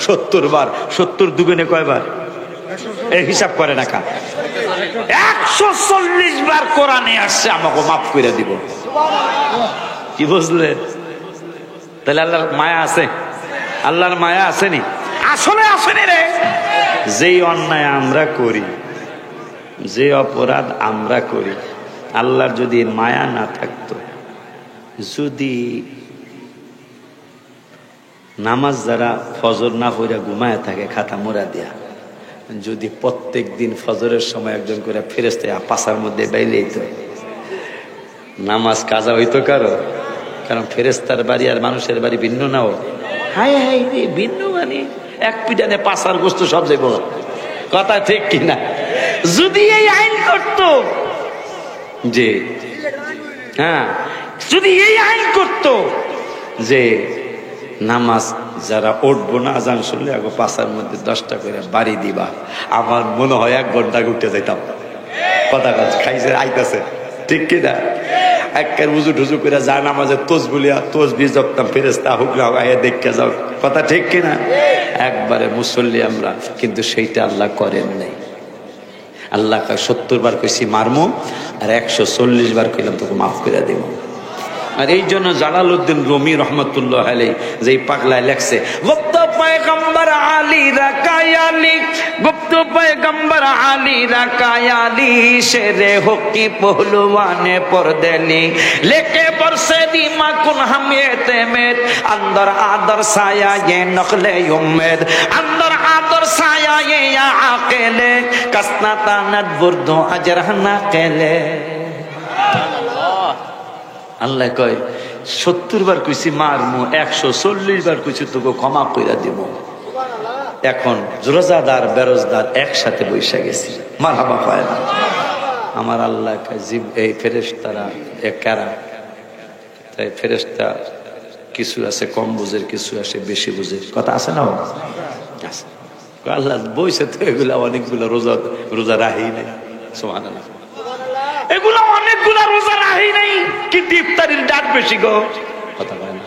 70 বার। 70 দুগুণে কয়বার? এই হিসাব করে না কা? 140 বার কোরআনে আসছে আমাকে মাফ করে দিব। কি বুঝলে? তাহলে আল্লাহর মায়া আছে? আল্লাহর মায়া আসেনি? আসলে আসেনি রে। যেই অন্যায় আমরা করি, যে অপরাধ আমরা করি, আল্লাহর যদি মায়া না থাকতো, যদি নামাজ যারা ফজর না পড়ে ঘুমায় থাকে খাতা মোড়া দিয়া, যদি প্রত্যেক দিন ফজরের সময় একজন করে ফেরেশতা পাশার মধ্যে বাইলেই তো নামাজ কাজা হইতো কারো? কারণ ফেরেশতার বাড়ি আর মানুষের বাড়ি ভিন্ন নাও। হাই হাই রে, ভিন্ন মানে এক পিটানে পাশার গোস্ত সব যাইব। কথা ঠিক কিনা? যদি এই আইন করত, যে হ্যাঁ, যদি এই আইন করত যে নামাজ যারা উঠবো না আজান শুনলে আগে পাশার মধ্যে 10টা করে বাড়ি দিবা, আমার মনে হয় 1 ঘন্টা উঠে যাইতাম। কথা কাজ খাইছে আইতাছে, ঠিক কিনা? একের উজু ঢুজু করে যায় নামাজে তসবিলিয়া তসবি জপতাম ফেরেস্তা হুকলা গায়ে দেখে যাও, কথা ঠিক কিনা? একবারে মুসল্লি আমরা, কিন্তু সেইটা আল্লাহ করেন নাই। আল্লাহ 70 বার কইছি মারমু, আর 140 বার কইলাম তোকে মাফ করে দিব। আর এই জন্য জালালউদ্দিন রুমি রহমতুল্লাহ আলাইহি যে পাগলায় লেখছে, গুপ্ত পয়গম্বর আলী রাকায়ালি, গুপ্ত পয়গম্বর আলী রাকায়ালি, শেরে হকি পহলুয়ানে পরদেলি, लेके बरसे दी माकुन हमेते में, अंदर आदर साया ये नखले उम्मीद, अंदर आदर साया ये या आकेले, कसना तानत बुर्दो अजरहना केले। আল্লাহ কয় 70 বার কইছি মারমু, 140 বার কইছি তোকে ক্ষমা কইরা দিব। এখন রোজাদার বেরোজদার একসাথে বৈশা গেছি, মারহাবা হয় না। আমার আল্লাহ এই ফেরেশতারা কারা? তাই ফেরেশতা কিছু আছে কম বুঝের, কিছু আছে বেশি বুঝের, কথা আছে না? আছে। আল্লাহ বইছে তো এগুলা অনেকগুলো রোজা রাহি নাই, সুবহানাল্লাহ। এগুলো অনেকগুলা রোজা রাহি নাই, কিন্তু ইফতারির ডাক বেশি গো, কথা কয় না।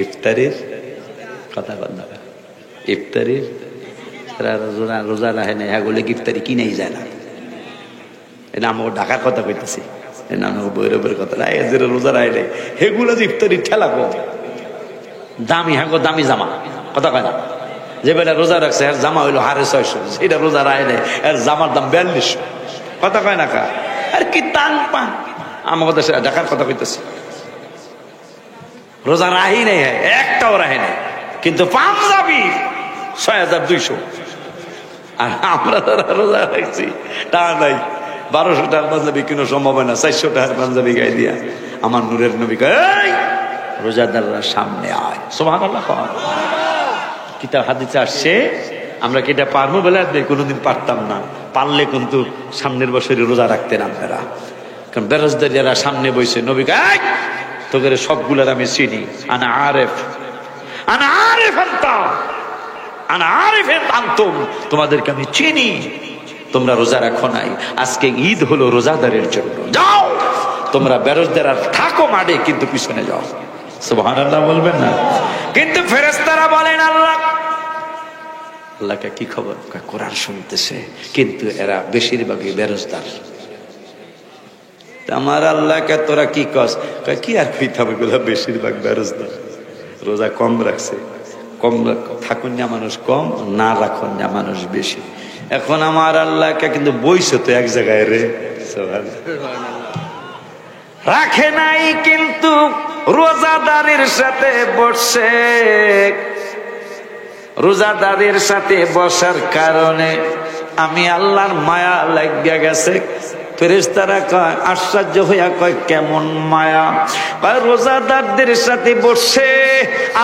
ইফতারির কথা কয় না, ইফতারির রোজা রাহে নাই, এগুলো ইফতারি কিনেই যায় না। এটা আমাকে ঢাকার কথা কইতেছি, এটা আমাকে বৈরবের কথা না। এদের রোজা রাহে নাই, এগুলো যে ইফতারির ঠেলা কম দামি, হ্যাঁ দামি জামা, কথা কয় না। যে বেটা রোজা রাখছে এর জামা হইলো 650, সেটা রোজা রাহে নাই, এর জামার দাম 4200, কথা কয় না কা। আর কি টান পান আমার কথা, ঢাকার কথা কইতেছি। রোজা রাহি নেই, একটাও রাহে নেই, কিন্তু পাঞ্জাবি 6200। আর আমরা যারা রোজা রাখছি তা নাই, 1200 টাকার পাঞ্জাবি কিনো সম্ভব হয় না, 400 টাকার পাঞ্জাবি গায়ে দিয়া। আমার নূরের নবী কয়, এই রোজাদাররা সামনে আয়, সুবহানাল্লাহ। কিতাব হাদিসে আসছে, আমরা কি এটা পারবো বলে কোনোদিন পারতাম না, পারলে কিন্তু সামনের বছরে রোজা রাখতেন আপনারা। কারণ বেরোজদার যারা সামনে বইছে, নবী কয় তোদের সবগুলার আমি চিনি, আনা আরেফ, আনা আরেফ আনতা, আনা আরেফ আনতুম, তোমাদেরকে আমি চিনি, তোমরা রোজা রাখো নাই। আজকে ঈদ হলো রোজাদারের জন্য, যাও তোমরা বেরোজদার আর থাকো মাঠে, কিন্তু পিছনে যাও, সুবহানাল্লাহ বলবেন না? কিন্তু ফেরেশতারা বলেন আল্লাহ, আল্লাহকে কি খবর? কোরআন শুনতেছে, কিন্তু এরা বেশিরভাগই বেরোজদার। আমার আল্লাহকে তোরা কি কস? কি আর কইতাম, এগুলো বেশিরভাগ বেরোজদার, রোজা কম রাখছে, কম থাকুন না মানুষ কম, না রাখুন না মানুষ বেশি। এখন আমার আল্লাহকে কিন্তু বইছে তো এক জায়গায় রে, রাখে নাই, কিন্তু রোজাদারের সাথে বসছে। রোজাদারের সাথে বসার কারণে আমি আল্লাহর মায়া লাগিয়া গেছে। ফেরেশতারা কয়, আশ্চর্য হইয়া কয় কেমন মায়া? কয় রোজাদারদের সাথে বসে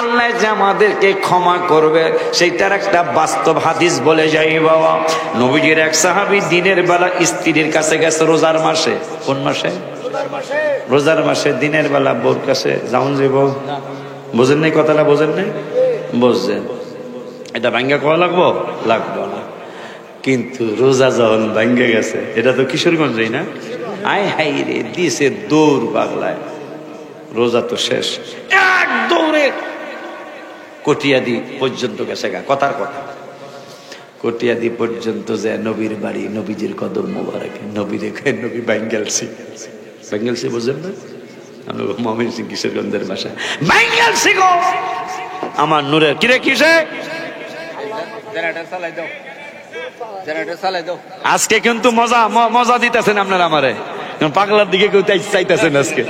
আল্লাহ যে আমাদেরকে ক্ষমা করবে, সেইটার একটা বাস্তব হাদিস বলে যাই বাবা। নবীজির এক সাহাবী দিনের বেলা স্ত্রীর কাছে গেছে রোজার মাসে। কোন মাসে? রোজার মাসে দিনের বেলা বোর কাছে যাউন যাব, বোঝেন নাই কথাটা? বোঝেন নাই? বুঝছেন? এটা ভাঙ্গা কোয়া লাগবো? লাগবো না। কিন্তু রোজা যখন ভাঙ্গে গেছে, এটা তো কিশোরগঞ্জই না? আয় হাই রে, দিছে দৌড় পাগলায়, রোজা তো শেষ, এক দৌড়ে কটিয়াদি পর্যন্ত গেছে গা। কথার কথা, কটিয়াদি পর্যন্ত যে নবীর বাড়ি, নবীজির কদম মোবারকে, নবী রেখে নবী বাঙ্গালসি। বাঙ্গালসি বোঝেন না? মমিন সিং কিশোরগঞ্জের ভাষা বাঙ্গালসি গো। আমার নূরের কিরে কিসে আজকে কিন্তু মজা মজা দিতেছেন আপনারা আমারে, পাগলার দিকে কেউ চাইতেছেন আজকে।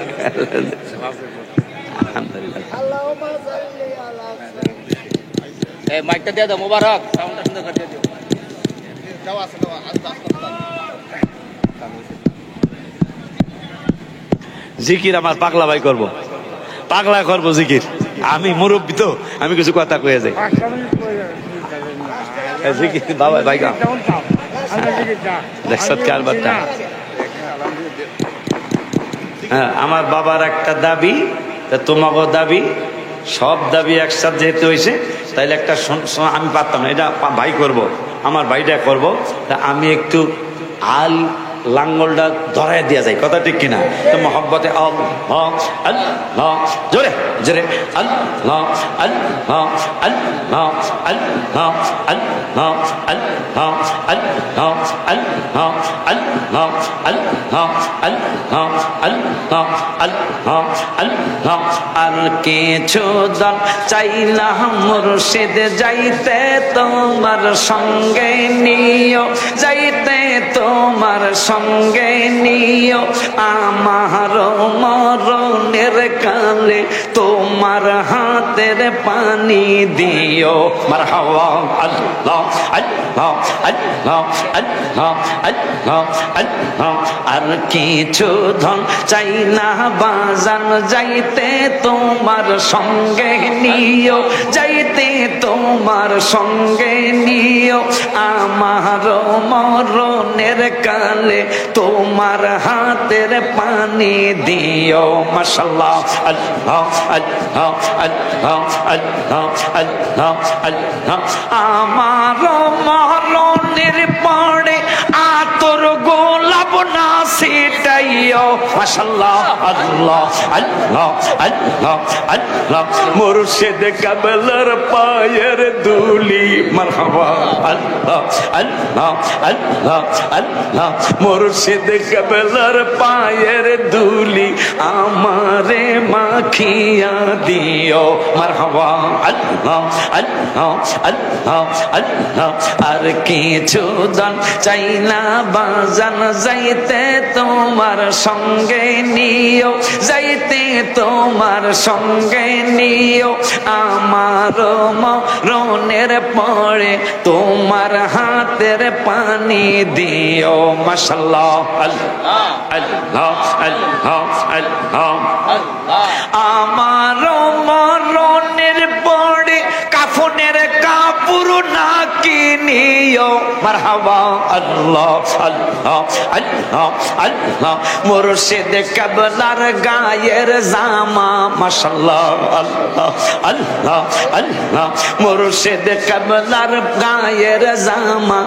মাইকটা দিয়ে দাও, মোবারক। জিকির আমার পাগলা ভাই করবো, পাগলা করবো জিকির। আমি মুরব্বী তো, আমি কিছু কথা কয়ে যাই। বাবা ভাই হ্যাঁ, আমার বাবার একটা দাবি, তোমাকে দাবি, সব দাবি একসাথে যেতে হয়েছে, তাইলে একটা আমি পারতাম না, এটা ভাই করব, আমার ভাইটা করব। তা আমি একটু লাঙ্গলটা ধরায় দেওয়া যায়, কথা ঠিক কিনা? তো মহব্বতে আল্লাহ আল্লাহ, জোরে জোরে আল্লাহ আল্লাহ আল্লাহ আল্লাহ আল্লাহ আল্লাহ আল্লাহ আল্লাহ আল্লাহ আল্লাহ আল্লাহ আল্লাহ আল্লাহ আল্লাহ। আর কিছু দল চাইলাম মুর্শিদ যাইতে তোমার সঙ্গে নিও, যাইতে তোমার সঙ্গে নিও, আমার মরণের কালে তোমার হাতের পানি দিও। মারহাবা আল্লাহ আল্লাহ আল্লাহ আল্লাহ আল্লাহ আল্লাহ। আর কিছু ধন চাই না বাজান যাইতে তোমার সঙ্গে নিও, যাইতে তোমার সঙ্গে নিও, আমার মরণের কালে তোমার হাতের পানি দিও। মাশাআল্লাহ আল্লাহ আল্লাহ আল্লাহ আল্লাহ আল্লাহ আল্লাহ। আমার মরণের পরে আতর গোলাপ না ছিটাইও। মাশাআল্লাহ আল্লাহ আল্লাহ আল্লাহ আল্লাহ। মুর্শিদ কাবলার পায়ের ধুলি, মারহাবা আল্লাহ আল্লাহ আল্লাহ আল্লাহ। মুর্শিদ কাবলার পায়ের ধুলি আমারে মাখিয়া দিও। মারহাবা আল্লাহ আল্লাহ আল্লাহ আল্লাহ। আর কিছু দান চাই না বাজান যাইতে তোমার সঙ্গে নিও, যাইতে তোমার সঙ্গে নিও, আমার মরণের পরে তোমার হাতের পানি দিও। মাশাআল্লাহ আল্লাহ আল্লাহ আল্লাহ আল্লাহ। আমার মরণের পরে কাফনের কাপড় না কিনিও। মারহাবা আল্লাহ আল্লাহ আল্লাহ আল্লাহ। মুর্শিদ কাবলার গায়ের জামা, মাশাআল্লাহ আল্লাহ আল্লাহ আল্লাহ। মুর্শিদ কাবলার গায়ের জামা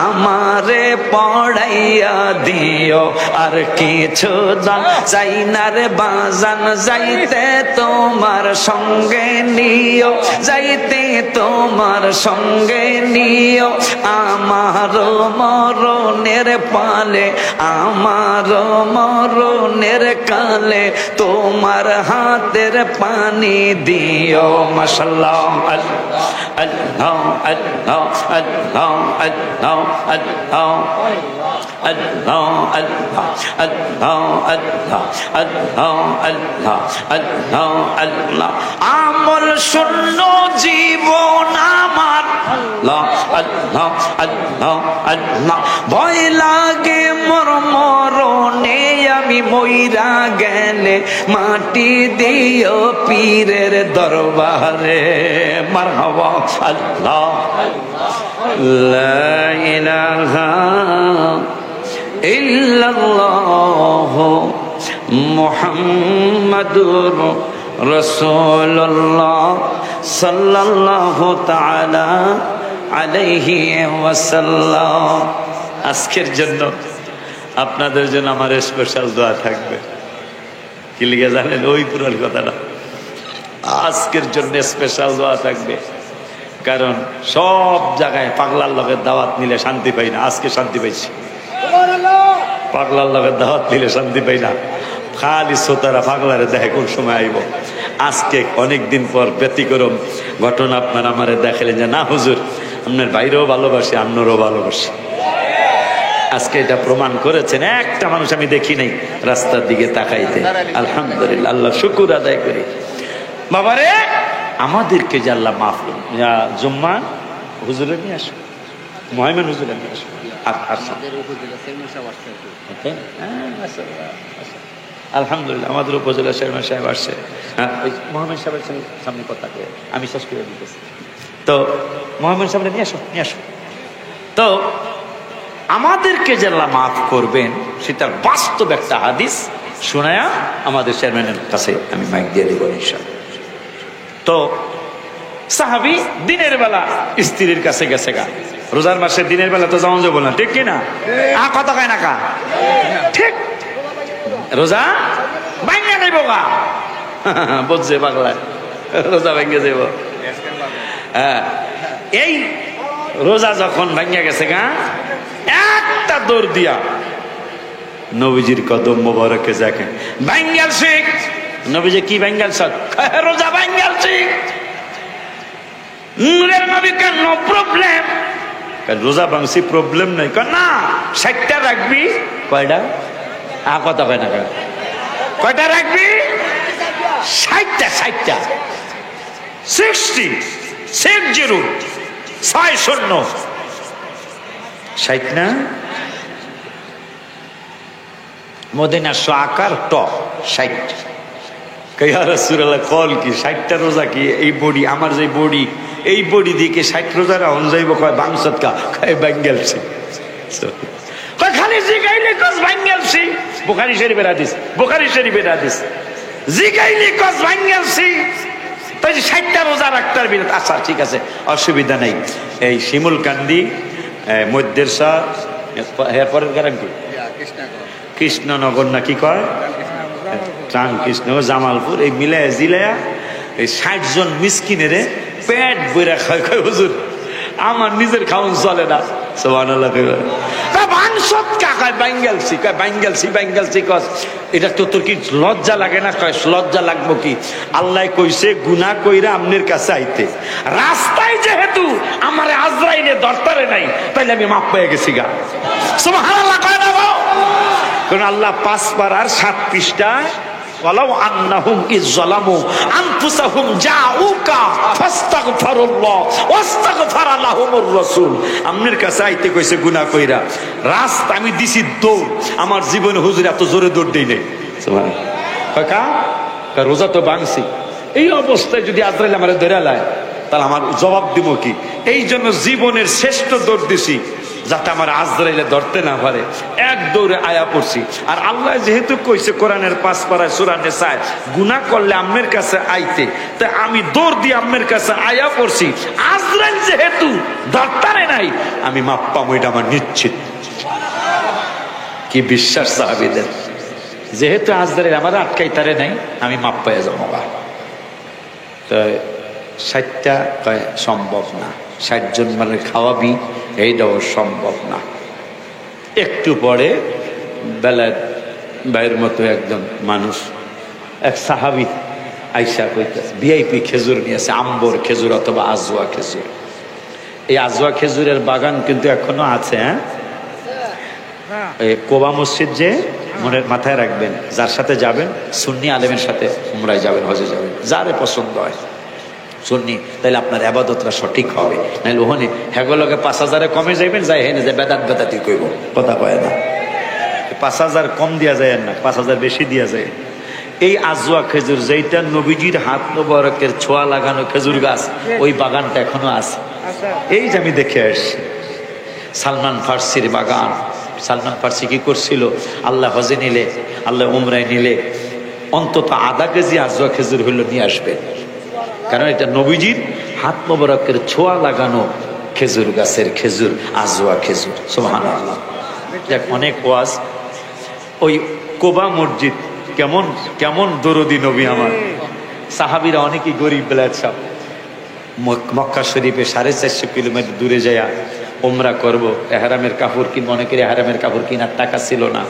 আমারে পড়াইয়া দিও। আর কিছু দান চাই না রে বাজান যাইতে তোমার সঙ্গে নিও, যাইতে তোমার সঙ্গে নিও, আমার মরণের পালে, আমার মরণের কালে তোমার হাতের পানি দিও। মাশাআল্লাহ আল্লাহ আল্লাহ আল্লাহ আল্লাহ আল্লাহ আল্লাহ আল্লাহ আল্লাহ আল্লাহ আল্লাহ আল্লাহ আল্লাহ আল্লাহ আল্লাহ। আমল শূন্য জীবন আমার, আল্লাহ আল্লাহ আল্লাহ আল্লাহ। ভয় লাগে মোর মরণে আমি মইরা গেলে, মাটি দিও পীরের দরবারে। মারহাবা আল্লাহ লা ইলাহা ইল্লাল্লাহ মুহাম্মাদুর রাসূলুল্লাহ সাল্লাল্লাহু তাআলা আলাইহি ওয়াসাল্লাম। আজকের জন্য আপনাদের জন্য আমার স্পেশাল দোয়া থাকবে। কি লিখে জানেন? ওই পুরার কথাটা আজকের জন্য স্পেশাল দোয়া থাকবে। কারণ সব জায়গায় পাগলার লগের দাওয়াত নিলে শান্তি পাই না, আজকে শান্তি পাইছি। পাগলার লগের দাওয়াত নিলে শান্তি পাই না, খালি শ্রোতারা পাগলারে দেখে কোন সময় আইব। আজকে অনেকদিন পর ব্যতিক্রম ঘটনা আপনার আমারে দেখালেন যে না হুজুর আপনার বাইরেও ভালোবাসি, আপনারও ভালোবাসি। আজকে এটা প্রমাণ করেছেন। একটা মানুষ আমি দেখি নাই রাস্তার দিকে তাকাইতে। আলহামদুলিল্লাহ, আল্লাহ শুকুর আদায় করি। বাবারে আমাদেরকে যে আল্লাহ মাফ করুন। জুম্মা হুজুরে নিয়ে আসো, মহিমেন হুজুরে নিয়ে আসো। আলহামদুলিল্লাহ আমাদের উপজেলা চেয়ারম্যান সাহেব আসছে। মোহাম্মদ সাহেবের সামনে কথা কে আমি শেষ করে দিতেছি। তো মোহাম্মদ সাহেব নিয়ে আসো, নিয়ে আসো। তো আমাদেরকে যে আল্লাহ মাফ করবেন সেটার বাস্তব একটা হাদিস শোনায়া আমাদের চেয়ারম্যানের কাছে আমি মাইক দিয়ে দেবো ইনশাআল্লাহ। তো সাহাবী দিনের বেলা স্ত্রীর কাছে গেছে গা, রোজার মাসে দিনের বেলা তো যেমন যাবো না, ঠিক কিনা? কথা কয় না কা? ঠিক, রোজা ভাঙ্গা নেব গা, বুঝছে বাংলায়, রোজা ভেঙে যাব। হ্যাঁ, এই রোজা যখন ভাঙ্গা গেছে গা, একটা দৌড় দিয়া নবীজির কদম মোবারকে দেখেন, ভাঙ্গাল শিখ। নবীজি কি ভাঙ্গাল শিখ? রোজা ভাঙ্গাল শিখ। নবী কেন প্রবলেম? রোজা ভাঙছি, প্রবলেম নাই। না, 60টা রাখবি। কয়টা? কথা কয় না, কয়টা রাখবি? 60টা। 60 60 না? মদিনা আকার ট 60। রাসূলুল্লাহ কল কি 60টা রোজা কি? এই বডি, আমার যে বডি, এই বডি দিকে 60 রোজা রাউন যাইব। কয় বাংসত কা? কয় বাঙ্গালছি। কয় খালি জিগাইলে কস বাঙ্গালছি। বুখারী শরীফের হাদিস, বুখারী শরীফের হাদিস। জিগাইলে কস বাঙ্গালছি, তাই 60টা রোজা রাখতার বিরত। আচ্ছা ঠিক আছে, অসুবিধা নাই। এই শিমুল কান্দি, মধ্যেরসা, এরপরের গ্রাম কি? কৃষ্ণনগর না কি কয়? ট্রান কৃষ্ণ, জামালপুর, এই মিলায় জিলায়া এই 60 জন মিসকিনেরে পেট বইরা খায়। কয় হুজুর আমার নিজের খাওয়ান চলে না। সুবহানাল্লাহ। বাংসত কাকায় বাঙ্গালছি। কয় বাঙ্গালছি কস, এটা তো তোর কি লজ্জা লাগে না? কয় লজ্জা লাগবো কি? আল্লাহ কইছে গুনাহ কইরা আমনের কাছে আইতে, রাস্তায় যেহেতু আমারে আজরাইলে দরতারে নাই, তাইলে আমি মাপ পেয়ে গেছি গা। সুবহানাল্লাহ কয় না? কারণ আল্লাহ 5 পারার 7 পৃষ্ঠায় ওয়ালাউ আন্নাহুম ইযলামু আনফুসাহুম জাউকা ফাস্তাগফিরুল্লাহ ওয়াস্তাগফারা লাহুমুর রাসূল। আমনের কাছে আইতে কইছে গুনাহ কইরা, রাস্তা আমি দিছি দৌড়। আমার জীবনে হুজুর এত জোরে দৌড় দেই নাই। সুবহানাল্লাহ। কাকা রোজা তো ভাঙছি, এই অবস্থায় যদি আজরাইল আমারে ধরে লায়, তাহলে আমার জবাব দিব কি? এই জন্য জীবনের শ্রেষ্ঠ দৌড় দিছি, যাতে আমার আজরাইলে ধরতে না পারে। এক দৌড়ে আয়া পড়ছি। আর আল্লাহ যেহেতু কইছে কোরআনের 5 পারায় সূরা নিসায় গুনাহ করলে আম্মের কাছে আইতে, তাই আমি দৌড় দিয়ে আম্মের কাছে আয়া পড়ছি। আজরাইল যেহেতু ধরতারে নাই, আমি মাপ পাবো, এটা আমার নিশ্চিত। কি বিশ্বাস সাহাবীদের! যেহেতু আজরাইল আমার আটকাইতারে নাই, আমি মাপ পাইয়া যাবো। তো 60টা সম্ভব না, 60 জন মানে খাওয়াবি, এইটাও সম্ভব না। একটু পরে বেলার ভাইয়ের মতো একজন মানুষ, এক সাহাবী আইসা কইতেছে, ভিআইপি খেজুর নিয়েছে, আম্বর খেজুর অথবা আজওয়া খেজুর। এই আজওয়া খেজুরের বাগান কিন্তু এখনো আছে। হ্যাঁ, কোবা মসজিদ যে মনে মাথায় রাখবেন, যার সাথে যাবেন সুন্নি আলেমের সাথে উমরায় যাবেন, হজে যাবেন, যারে পছন্দ হয় সুন্নি, তাহলে আপনার আবাদতটা সঠিক হবে। নাহলে ওখানে হেগলকে 5000 কমে যাইবেন, যাই হেনে যে বেদাতি কইব, কথা কয় না। 5000 কম দিয়া যায় না, 5000 বেশি দিয়া যায়। এই আজওয়া খেজুর, যেটা নবীজির হাত মোবারকের ছোঁয়া লাগানো খেজুর গাছ, ওই বাগানটা এখনো আছে। এই যে আমি দেখে আসছি সালমান ফার্সির বাগান। সালমান ফার্সি কি করছিল? আল্লাহ হজে নিলে, আল্লাহ উমরায় নিলে অন্তত আধা কেজি আজওয়া খেজুর হইল নিয়ে আসবেন, কারণ এটা নবীজির হাত মোবারকের ছোঁয়া লাগানো খেজুর গাছের খেজুর, আজওয়া খেজুর। সুবহানাল্লাহ। দেখ, অনেক ওয়াজ। ওই কোবা মসজিদ কেমন কেমন দরদি নবী আমার। সাহাবীরা অনেকই গরিব বেলার সব, মক্কা শরীফে 450 কিলোমিটার দূরে যায় ওমরা করব, এহরামের কাপড় কিনবো। অনেকের এহরামের কাপড় কেনার টাকা ছিল না,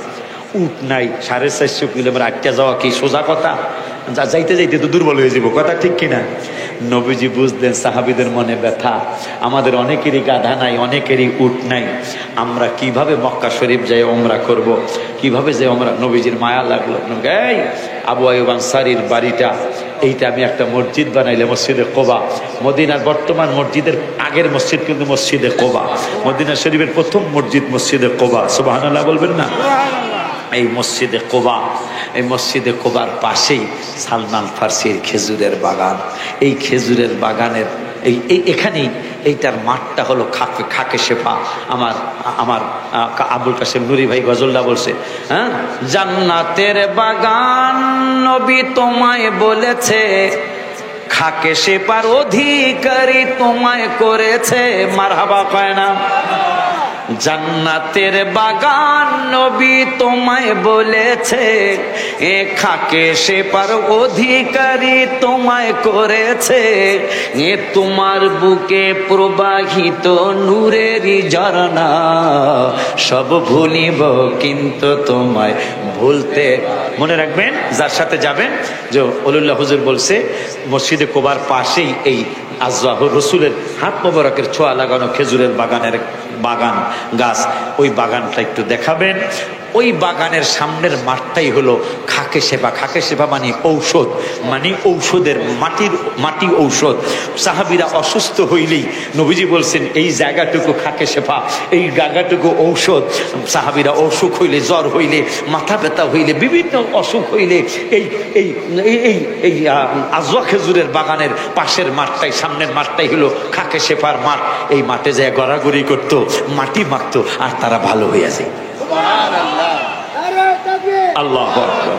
উট নাই, 450 কিলোমিটার আটটা যাওয়া কি সোজা কথা? যাইতে যাইতে তো দুর্বল হয়ে যাব, কথা ঠিক কিনা? নবীজি বুঝলেন সাহাবীদের মনে ব্যথা, আমাদের অনেকেরই গাধা নাই, অনেকেরই উট নাই, আমরা কিভাবে মক্কা শরীফ যাই ওমরা করব, কিভাবে যে ওমরা। নবীজির মায়া লাগলো। এই আবু আইয়ুব আনসারীর বাড়িটা, এইটা আমি একটা মসজিদ বানাইলে, মসজিদে কোবা। মদিনার বর্তমান মসজিদের আগের মসজিদ কিন্তু মসজিদে কোবা। মদিনা শরীফের প্রথম মসজিদ মসজিদে কোবা। সুবহানাল্লাহ বলবেন না? এই মসজিদে কোবা, এই মসজিদে কোবার পাশেই সালমান ফার্সির খেজুরের বাগান। এই খেজুরের বাগানের এখানেই, এইটার মাঠটা হলো খাকে শেফা। আমার আবুল কাসেম নুরি ভাই গজলটা বলছে, হ্যাঁ, জান্নাতের বাগান নবী তোমায় বলেছে, খাকে সেপার অধিকারী তোমায় করেছে, মারহাবা কয় না? জান্নাতের বাগান নবী তোমায় বলেছে, এ খাকে সেপার অধিকারী তোমায় করেছে, এ তোমার বুকে প্রবাহিত নূরেরই ঝরনা, সব ভুলিব কিন্তু তোমায় ভুলতে। মনে রাখবেন, যার সাথে যাবেন, যে ওলিউল্লাহ হুজুর বলছে মসজিদে কোবার পাশেই এই আজওয়াহুর রসুলের হাত মোবারকের ছোঁয়া লাগানো খেজুরের বাগানের বাগান গাছ, ওই বাগানটা একটু দেখাবেন। ওই বাগানের সামনের মাঠটাই হলো খাকে সেবা। খাকে সেবা মানে ঔষধ, মানে ঔষধের মাটি ঔষধ। সাহাবীরা অসুস্থ হইলেই নবীজি বলছেন এই জায়গাটুকু খাকে সেবা, এই জায়গাটুকু ঔষধ। সাহাবীরা অসুখ হইলে, জ্বর হইলে, মাথা ব্যথা হইলে, বিভিন্ন অসুখ হইলে এই এই এই এই আজওয়া খেজুরের বাগানের পাশের মাঠটাই, সামনের মাঠটাই হলো খাকে সেবার মাঠ। এই মাঠে যায় গড়াগড়ি করতো, মাটি মাখতো, আর তারা ভালো হয়ে যায়। আল্লাহু আকবার,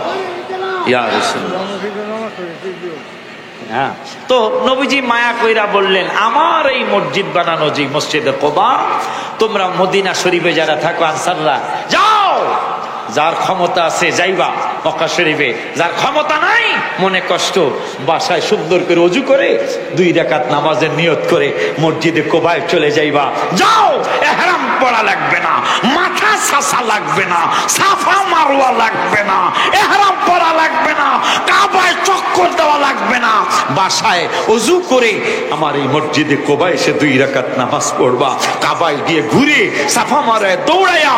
ইয়া রাসূলুল্লাহ। হ্যাঁ, তো নবীজি মায়া কইরা বললেন, আমার এই মসজিদ বানানো যে মসজিদে কোবা, তোমরা মদিনা শরীফে যারা থাকো আনসাররা, যাও, যার ক্ষমতা আছে যাইবা মক্কা শরীফে, যার ক্ষমতা নাই, মনে কষ্ট, বাসায় সুন্দর করে ওযু করে 2 রাকাত নামাজের নিয়ত করে মসজিদে কোবায় চলে যাইবা। যাও, ইহরাম পড়া লাগবে না, মাথা ছাছা লাগবে না, সাফা মারওয়া লাগবে না, ইহরাম পড়া লাগবে না, কাবায় চক্কর দেওয়া লাগবে না, বাসায় ওযু করে আমার এই মসজিদে কোবায় এসে 2 রাকাত নামাজ পড়বা। কাবায় গিয়ে ঘুরে সাফা মারায় দৌড়াইয়া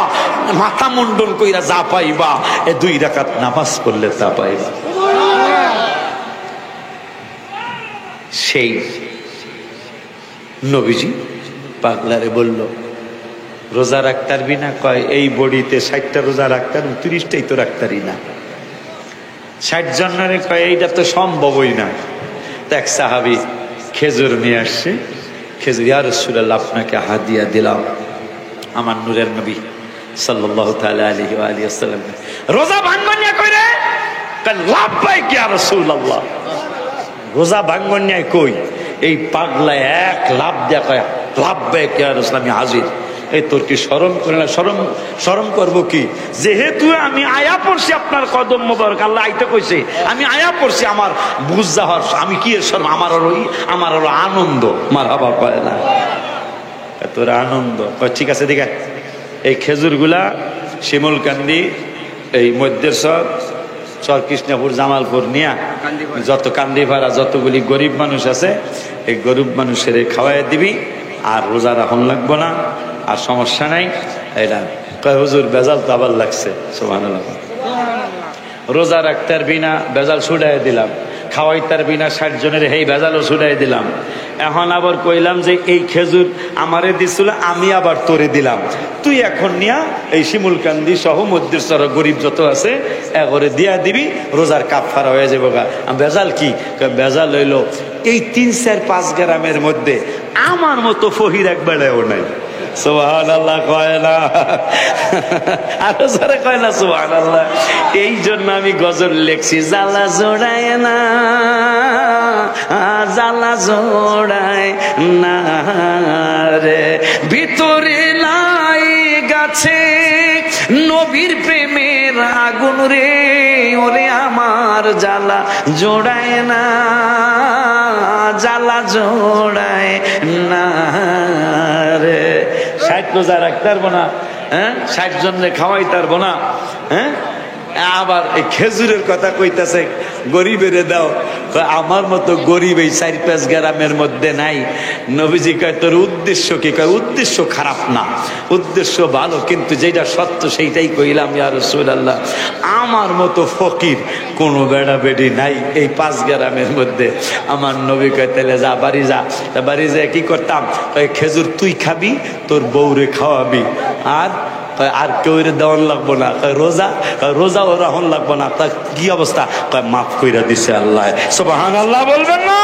মাথা মুন্ডন কইরা যা পাইবা, এ 2 রাকাত নামাজ পড়লে তা পাইবা। সেই নবীজি পাগলারে বলল, রোজা রাখতার বিনা? কয় এই বডিতে 60টা রোজা রাখতার, 30টাই তো রাখতারই না। 60 জনের কয় এইটা তো সম্ভবই না। এক সাহাবী খেজুর নিয়ে আসছে, খেজুর, ইয়া রাসূলুল্লাহ আপনাকে হাদিয়া দিলাম, আমার নূরের নবী সাল্লাল্লাহু তাআলা আলাইহি ওয়া আলিহি ওয়াসাল্লাম। রোজা ভাঙবনিয়া কইরে? কয় লাভবাইক ইয়া রাসূলুল্লাহ। রোজা ভাঙবনিয়া কই? এই পাগলা এক লাভ দিয়া কয় লাভবাইক ইয়া রাসূলুল্লাহ, আমি হাজির। এই তোর কি শরম করে না? শরম করবো কি? যেহেতু আমি আয়া পড়ছি আপনার কদম মোবারক, আল্লাহ আইতে কইছে, আমি আয়া পড়ছি, আমার বুঝা হওয়ার, আমি কি এর শরম? আমার হলো আনন্দ। মারহাবা কয় না? তোর আনন্দ? ঠিক আছে, ঠিক আছে। এই খেজুরগুলা শিমুলকান্দি, এই মধ্যের চর কৃষ্ণপুর, জামালপুর নিয়া যত কান্দিভাড়া যতগুলি গরিব মানুষ আছে, এই গরিব মানুষের খাওয়াই দিবি, আর রোজা রাখুন লাগবো না, আর সমস্যা নাই। এটা কয় হুজুর বেজাল তো আবার লাগছে। সুবহানাল্লাহ। রোজা রাখতার বিনা বেজাল ছুড়াই দিলাম, খাওয়াইতার বিনা 60 জনের এই বেজালও ছুড়াই দিলাম। এখন আবার কইলাম যে এই খেজুর আমারে দিছিল, আমি আবার তোরে দিলাম, তুই এখন নিয়া এই শিমুলকান্দি সহ মধ্যের সর গরিব যত আছে একরে দিয়া দিবি, রোজার কাফারা হয়ে যাবো গা। বেজাল কি? বেজাল হইল এই 3-4-5 গ্রামের মধ্যে আমার মতো ফহির একবারেও নাই। সুবহানাল্লাহ কয় না? আরো জোরে কয় না সুবহানাল্লাহ? এই জন্য আমি গজল লেখছি, জ্বালা জোড়ায় না, জ্বালা জোড়ায় না রে, ভিতরে লাই গাছে নবীর প্রেমের আগুন রে, ওরে আমার জ্বালা জোড়ায় না, জ্বালা জোড়ায় না রে। 60 রোজা রাখতে পারবো না, হ্যাঁ, 60 জনরে খাওয়াইতে পারবো না, হ্যাঁ, আবার এই খেজুরের কথা কইতাছে গরিবেরে দাও। আমার মতো গরিব এই 4-5 গ্রামের মধ্যে নাই। নবীজি কয় তোর উদ্দেশ্য কি? কয় উদ্দেশ্য খারাপ না, উদ্দেশ্য ভালো, কিন্তু যেটা সত্য সেইটাই কইলাম ইয়া রাসূলুল্লাহ। আমার মতো ফকির কোনো বেড়া বেড়ি নাই এই 5 গ্রামের মধ্যে। আমার নবী কয় তাহলে যা বাড়ি যা। বাড়ি যায় কি করতাম? কয় খেজুর তুই খাবি, তোর বউরে খাওয়াবি, আর কেউ দেওয়ান লাগবো না। রোজা ও রাহন লাগবো না। তা কি অবস্থা? মাফ কইরা দিছে আল্লাহ। সুবহানাল্লাহ বলবেন না?